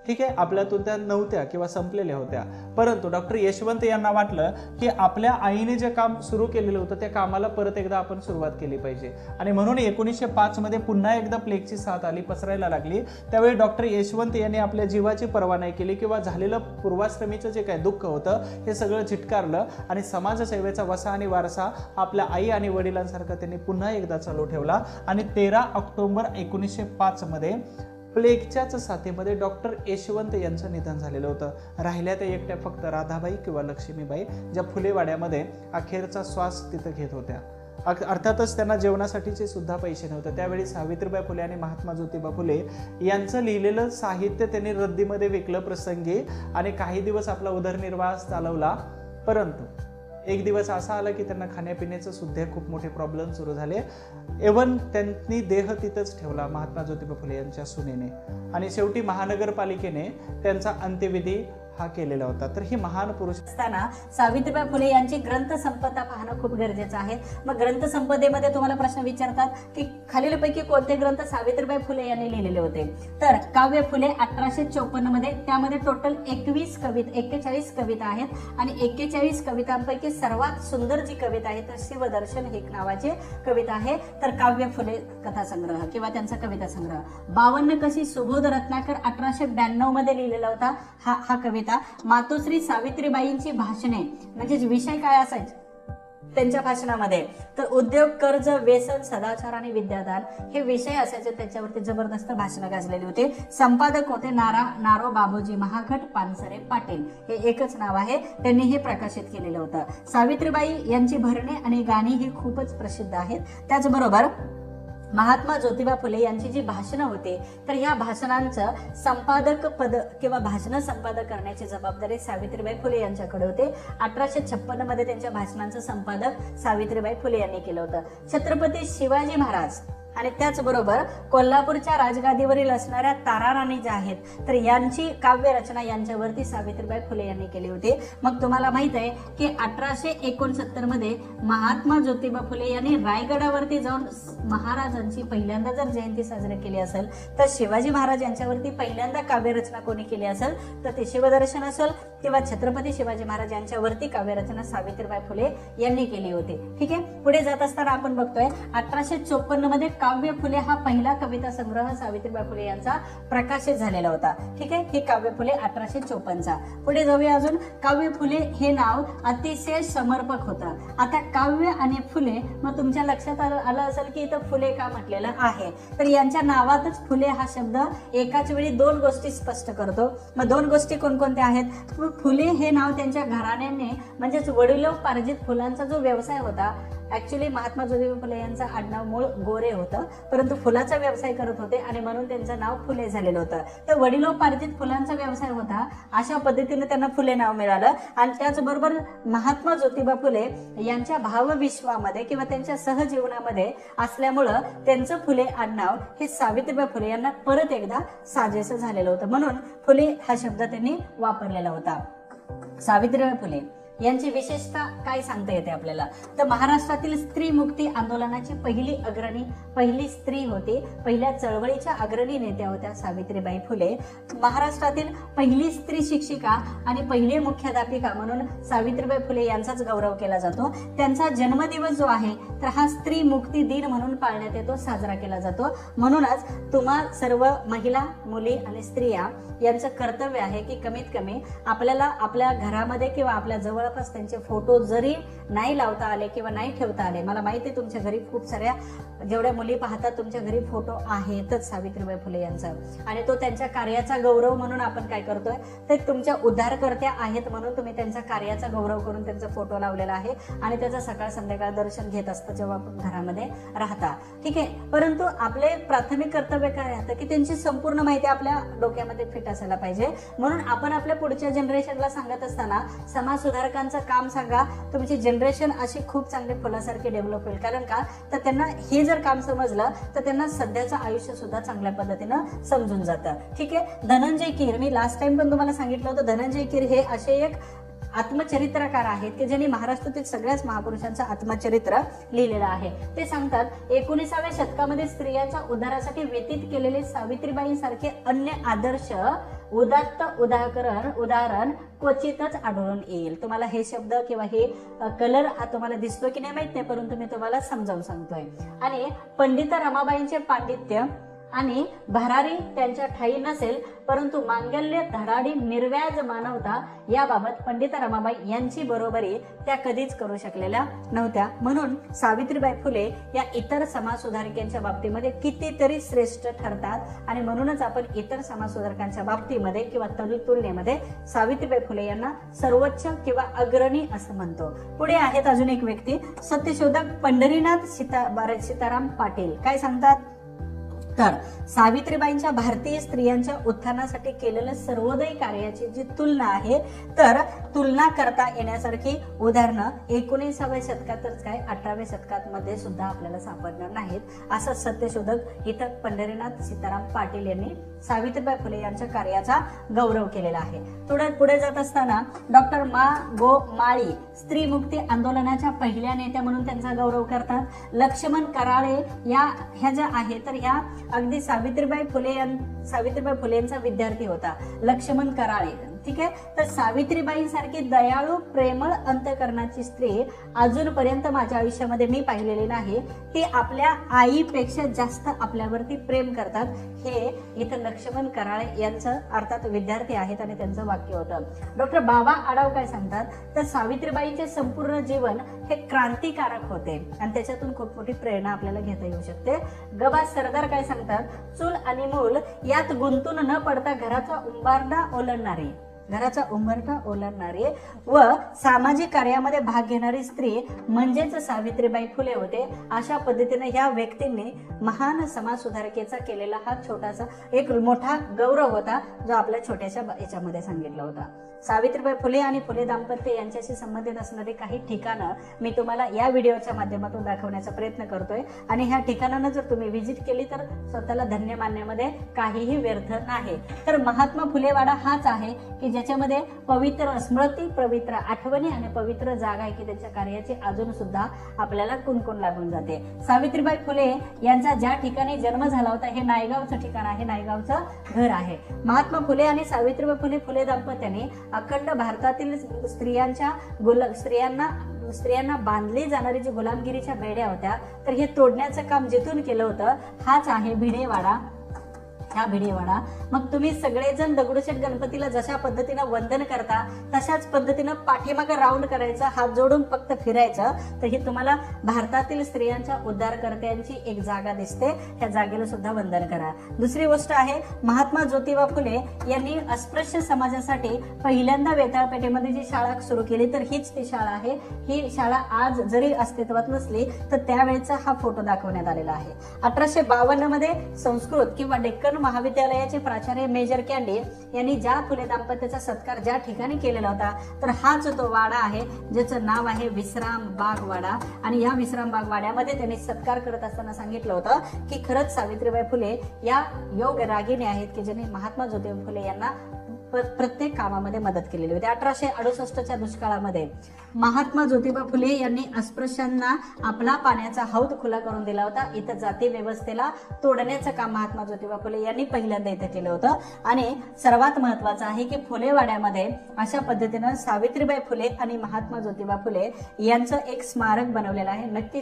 ठीक आहे, आपल्यातून त्या नव्हत्या किंवा संपलेल्या होत्या, परंतु डॉक्टर यशवंत यांना वाटलं की आपल्या आईने जे काम सुरू केलेलं होतं त्या कामाला परत एकदा आपण सुरुवात केली पाहिजे आणि म्हणून 1905 मध्ये पुन्हा एकदा प्लेगची साथ आली, पसरायला लागली. त्यावेळी डॉक्टर यशवंत यांनी आपल्या जीवाची पर्वा नाही केली किंवा झालेलं पूर्वाश्रमीचं जे काय दुःख होतं हे सगळं झिटकारलं आणि समाजसेवेचा वसा आणि वारसा आपल्या आई आणि वडिलांसारखा त्यांनी पुन्हा एकदा चालू ठेवला. आणि 13 ऑक्टोबर 1905 मध्ये प्लेगच्याच साथीमध्ये डॉक्टर यशवंत यांचं निधन झालेलं होतं. राहिल्या त्या एकट्या फक्त राधाबाई किंवा लक्ष्मीबाई, ज्या फुलेवाड्यामध्ये अखेरचा श्वास तिथं घेत होत्या. अर्थातच त्यांना जेवणासाठीचे सुद्धा पैसे नव्हते. त्यावेळी सावित्रीबाई फुले आणि महात्मा ज्योतिबा फुले यांचं लिहिलेलं साहित्य त्यांनी रद्दीमध्ये विकलं प्रसंगी आणि काही दिवस आपला उदरनिर्वाह चालवला. परंतु एक दिवस असा आला की त्यांना खाण्यापिण्याचं सुद्धा खूप मोठे प्रॉब्लेम सुरू झाले. एव्हन त्यांनी देह तिथंच ठेवला महात्मा ज्योतिबा फुले यांच्या सुनेने आणि शेवटी महानगरपालिकेने त्यांचा अंत्यविधी हा केलेला होता. तर ही महान पुरुष असताना सावित्रीबाई फुले यांची ग्रंथसंपदा पाहणं खूप गरजेचं आहे. मग ग्रंथसंपदेमध्ये तुम्हाला प्रश्न विचारतात की खालीलपैकी कोणते ग्रंथ सावित्रीबाई फुले यांनी लिहिलेले होते. तर काव्य फुले 1854 मध्ये, त्यामध्ये टोटल 41 कविता आहेत आणि 41 कवितांपैकी सर्वात सुंदर जी कविता आहे तर शिवदर्शन ही नावाची कविता आहे. तर काव्य फुले कथासंग्रह किंवा त्यांचा कविता संग्रह. 52 कशी सुबोध रत्नाकर 1892 मध्ये लिहिलेला होता हा कविता. मातोश्री सावित्रीबाईंची भाषणे म्हणजे विषय काय असायचे त्यांच्या भाषणामध्ये तर उद्योग, कर्ज, व्यसन, सदाचार आणि विद्यादान हे विषय असायचे. त्याच्यावरती जबरदस्त भाषणं गाजलेली होती. संपादक होते नारो बाबूजी महाखट पानसरे पाटील, हे एकच नाव आहे. त्यांनी हे प्रकाशित केलेलं होतं. सावित्रीबाई यांची भरणे आणि गाणी ही खूपच प्रसिद्ध आहेत. त्याचबरोबर महात्मा ज्योतिबा फुले यांची जी भाषणं होती तर ह्या भाषणांचं संपादक पद किंवा भाषणं संपादक करण्याची जबाबदारी सावित्रीबाई फुले यांच्याकडे होते. 1856 मध्ये त्यांच्या भाषणांचं संपादक सावित्रीबाई फुले यांनी केलं होतं. छत्रपती शिवाजी महाराज आणि त्याचबरोबर कोल्हापूरच्या राजगादीवरील असणाऱ्या ताराराणी ज्या आहेत तर यांची काव्य रचना यांच्यावरती सावित्रीबाई फुले यांनी केली होती. मग तुम्हाला माहित आहे की 1869 मध्ये महात्मा ज्योतिबा फुले यांनी रायगडावरती जाऊन महाराजांची पहिल्यांदा जर जयंती साजरी केली असेल तर शिवाजी महाराज यांच्यावरती पहिल्यांदा काव्य रचना कोणी केली असेल तर ते शिवदर्शन असेल किंवा छत्रपती शिवाजी महाराज यांच्यावरती काव्य रचना सावित्रीबाई फुले यांनी केली होती. ठीक आहे, पुढे जात असताना आपण बघतोय 1854 मध्ये काव्य फुले हा पहिला कविता संग्रह सावित्रीबाई फुले यांचा प्रकाशित झालेला होता. ठीक आहे, हे काव्य फुले 1854चा. पुढे जाऊया अजून. काव्य फुले हे नाव अतिशय समर्पक होतं. आता काव्य आणि फुले, मग तुमच्या लक्षात आलं असेल की इथं फुले का म्हटलेलं आहे, तर यांच्या नावातच फुले हा शब्द एकाच वेळी दोन गोष्टी स्पष्ट करतो. मग दोन गोष्टी कोणकोणत्या आहेत? फुले हे नाव त्यांच्या घराण्याने म्हणजेच वडिलोपार्जित फुलांचा जो व्यवसाय होता, ऍक्च्युली महात्मा ज्योतिबा फुले यांचं आडनाव मूळ गोरे होतं, परंतु फुलाचा व्यवसाय करत होते आणि म्हणून त्यांचं नाव फुले झालेलं होतं. तर वडिलोपार्जित फुलांचा व्यवसाय होता, अशा पद्धतीने त्यांना फुले नाव मिळालं. आणि त्याचबरोबर महात्मा ज्योतिबा फुले यांच्या भावविश्वामध्ये किंवा त्यांच्या सहजीवनामध्ये असल्यामुळं त्यांचं फुले आडनाव हे सावित्रीबाई फुले यांना परत एकदा साजेसं झालेलं होतं, म्हणून फुले हा शब्द त्यांनी वापरलेला होता. सावित्रीबाई फुले यांची विशेषता काय सांगता येते आपल्याला, तर महाराष्ट्रातील स्त्री मुक्ती आंदोलनाची पहिली स्त्री होती. पहिल्या चळवळीच्या अग्रणी नेत्या होत्या सावित्रीबाई फुले. महाराष्ट्रातील पहिली स्त्री शिक्षिका आणि पहिली मुख्याध्यापिका म्हणून सावित्रीबाई फुले यांचाच गौरव केला जातो. त्यांचा जन्मदिवस जो आहे तर हा स्त्री मुक्ती दिन म्हणून पाळण्यात येतो, साजरा केला जातो. म्हणूनच तुम्हा सर्व महिला, मुली आणि स्त्रिया यांचं कर्तव्य आहे की कमीत कमी आपल्याला आपल्या घरामध्ये किंवा आपल्या जवळपास त्यांचे फोटो जरी नाही लावता आले किंवा नाही ठेवता आले, मला माहिती आहे तुमच्या घरी खूप साऱ्या जेवढ्या मुली पाहतात तुमच्या घरी फोटो आहेतच सावित्रीबाई फुले यांचा, आणि तो त्यांच्या कार्याचा गौरव म्हणून आपण काय करतोय, ते तुमच्या उद्धारकर्त्या आहेत म्हणून तुम्ही त्यांच्या कार्याचा गौरव करून त्यांचा फोटो लावलेला आहे आणि त्याचं सकाळ संध्याकाळ दर्शन घेत असतं जेव्हा आपण घरामध्ये राहता. ठीक आहे, परंतु आपले प्राथमिक कर्तव्य काय राहतं की त्यांची संपूर्ण माहिती आपल्या डोक्यामध्ये फिट असायला पाहिजे. म्हणून आपण आपल्या पुढच्या जनरेशनला सांगत असताना समाज सुधारकांचं काम सांगा, तुमची जनरेशन अशी खूप चांगली फुलासारखी डेव्हलप होईल. कारण का, तर त्यांना हे जर काम समजलं तर त्यांना सध्याचं आयुष्य सुद्धा चांगल्या पद्धतीनं समजून जातं. ठीक आहे, धनंजय कीर, मी लास्ट टाइम पण तुम्हाला सांगितलं होतं, धनंजय कीर हे असे एक आत्मचरित्रकार आहेत की ज्यांनी महाराष्ट्रातील सगळ्याच महापुरुषांचं आत्मचरित्र लिहिलेलं आहे. ते सांगतात, 19व्या शतकामध्ये स्त्रियांच्या उद्धारासाठी व्यतीत केलेले सावित्रीबाई सारखे अन्य आदर्श उदात्त उदाहरण क्वचितच आढळून येईल. तुम्हाला हे शब्द किंवा हे कलर तुम्हाला दिसतो की नाही माहित नाही, परंतु मी तुम्हाला समजावून सांगतोय. आणि पंडिता रमाबाईंचे पांडित्य आणि भरारी त्यांच्या ठाई नसेल, परंतु मांगल्य, धडाडी, निर्व्याज मानवता याबाबत पंडिता रमाबाई यांची बरोबरी त्या कधीच करू शकलेल्या नव्हत्या. म्हणून सावित्रीबाई फुले या इतर समाज सुधारकांच्या बाबतीमध्ये कितीतरी श्रेष्ठ ठरतात आणि म्हणूनच आपण इतर समाज सुधारकांच्या बाबतीमध्ये किंवा तुलनेमध्ये सावित्रीबाई फुले यांना सर्वोच्च किंवा अग्रणी असं म्हणतो. पुढे आहेत अजून एक व्यक्ती, सत्यशोधक पंढरीनाथ सीताराम पाटील. काय सांगतात, तर सावित्रीबाईंच्या भारतीय स्त्रियांच्या उत्थानासाठी केलेल्या सर्वोदय कार्याची जी तुलना आहे, तर तुलना करता येण्यासारखी उदाहरणं 19व्या शतकातच काय 18व्या शतकात मध्ये सुद्धा आपल्याला सापडणार नाहीत, असं सत्यशोधक इथं पंढरीनाथ सीताराम पाटील यांनी सावित्रीबाई फुले यांच्या कार्याचा गौरव केलेला आहे. थोडं पुढे जात असताना डॉक्टर माळी स्त्री मुक्ती आंदोलनाच्या पहिल्या नेत्या म्हणून त्यांचा गौरव करतात. लक्ष्मण कराळे ह्या ज्या आहेत तर ह्या अगदी सावित्रीबाई फुलेंचा विद्यार्थी होता लक्ष्मण कराळे. ठीक आहे, तर सावित्रीबाईंसारखी दयाळू प्रेमळ अंतःकरणाची स्त्री अजूनपर्यंत माझ्या आयुष्यामध्ये मी पाहिलेली नाही. ती आपल्या आईपेक्षा जास्त आपल्यावरती प्रेम करतात. हे इथं लक्ष्मण कराळे यांचं अर्थात विद्यार्थी आहेत आणि त्यांचं वाक्य होतं. डॉक्टर बाबा आढाव काय सांगतात, तर सावित्रीबाईंचे संपूर्ण जीवन हे क्रांतिकारक होते आणि त्याच्यातून खूप मोठी प्रेरणा आपल्याला घेता येऊ शकते. गबा सरदार काय सांगतात, चूल आणि मूल यात गुंतून न पडता घराचा उंबरठा ओलांडणारी व सामाजिक कार्यामध्ये भाग घेणारी स्त्री म्हणजेच सावित्रीबाई फुले होते. अशा पद्धतीने ह्या व्यक्तींनी महान समाज सुधारकेचा केलेला हा छोटासा एक मोठा गौरव होता, जो आपल्या छोट्याशा याच्यामध्ये सांगितला होता. सावित्रीबाई फुले आणि फुले दाम्पत्य यांच्याशी संबंधित असणारी काही ठिकाणं मी तुम्हाला या व्हिडिओच्या माध्यमातून दाखवण्याचा प्रयत्न करतोय आणि ह्या ठिकाणांना जर तुम्ही व्हिजिट केली तर स्वतःला धन्य मानण्यामध्ये काहीही व्यर्थ नाही. तर महात्मा फुलेवाडा हाच आहे की ज्याच्यामध्ये पवित्र स्मृती, पवित्र आठवणी आणि पवित्र जागा आहे की त्यांच्या कार्याची अजून सुद्धा आपल्याला कुणकुण लागून जाते. सावित्रीबाई फुले यांचा ज्या ठिकाणी जन्म झाला होता हे नायगावचं ठिकाण आहे, नायगावचं घर आहे. महात्मा फुले आणि सावित्रीबाई फुले दाम्पत्याने अखंड भारतातील स्त्रियांना स्त्रियांना बांधली जाणारी जी गुलामगिरीच्या बेड्या होत्या तर हे तोडण्याचं काम जिथून केलं होतं हाच आहे भिडेवाडा. हा भिडेवाडा. मग तुम्ही सगळेजण दगडूशेठ गणपतीला जशा पद्धतीनं वंदन करता तशाच पद्धतीनं पाठीमागे राऊंड करायचं, हात जोडून फक्त फिरायचं. तर ही तुम्हाला भारतातील स्त्रियांच्या उद्धारकर्त्यांची एक जागा दिसते. ह्या जागेला सुद्धा वंदन करा. दुसरी गोष्ट आहे, महात्मा ज्योतिबा फुले यांनी अस्पृश्य समाजासाठी पहिल्यांदा वेताळपेठेमध्ये जी शाळा सुरू केली तर हीच ती शाळा आहे. ही शाळा आज जरी अस्तित्वात नसली तर त्यावेळेचा हा फोटो दाखवण्यात आलेला आहे. 1852 मध्ये संस्कृत किंवा डेक्कन महाविद्यालयाचे प्राचार्य मेजर कॅन्डी यांनी ज्या फुले दाम्पत्याचा सत्कार ज्या ठिकाणी केलेला होता तर हाच तो वाडा आहे ज्याचं नाव आहे विश्राम बाग वाडा. आणि या विश्राम बाग वाड्यामध्ये त्यांनी सत्कार करत असताना सांगितलं होतं की खरंच सावित्रीबाई फुले या योग रागिणी आहेत की ज्यांनी महात्मा ज्योतिबा फुले यांना प्रत्येक कामामध्ये मदत केलेली होती. 1868च्या दुष्काळामध्ये महात्मा ज्योतिबा फुले यांनी अस्पृश्यांना आपला पाण्याचा हौद खुला करून दिला होता. इथं जाती व्यवस्थेला तोडण्याचं काम महात्मा ज्योतिबा फुले यांनी पहिल्यांदा इथं केलं होतं. आणि सर्वात महत्वाचं आहे की फुलेवाड्यामध्ये अशा पद्धतीनं सावित्रीबाई फुले आणि महात्मा ज्योतिबा फुले यांचं एक स्मारक बनवलेलं आहे. नक्की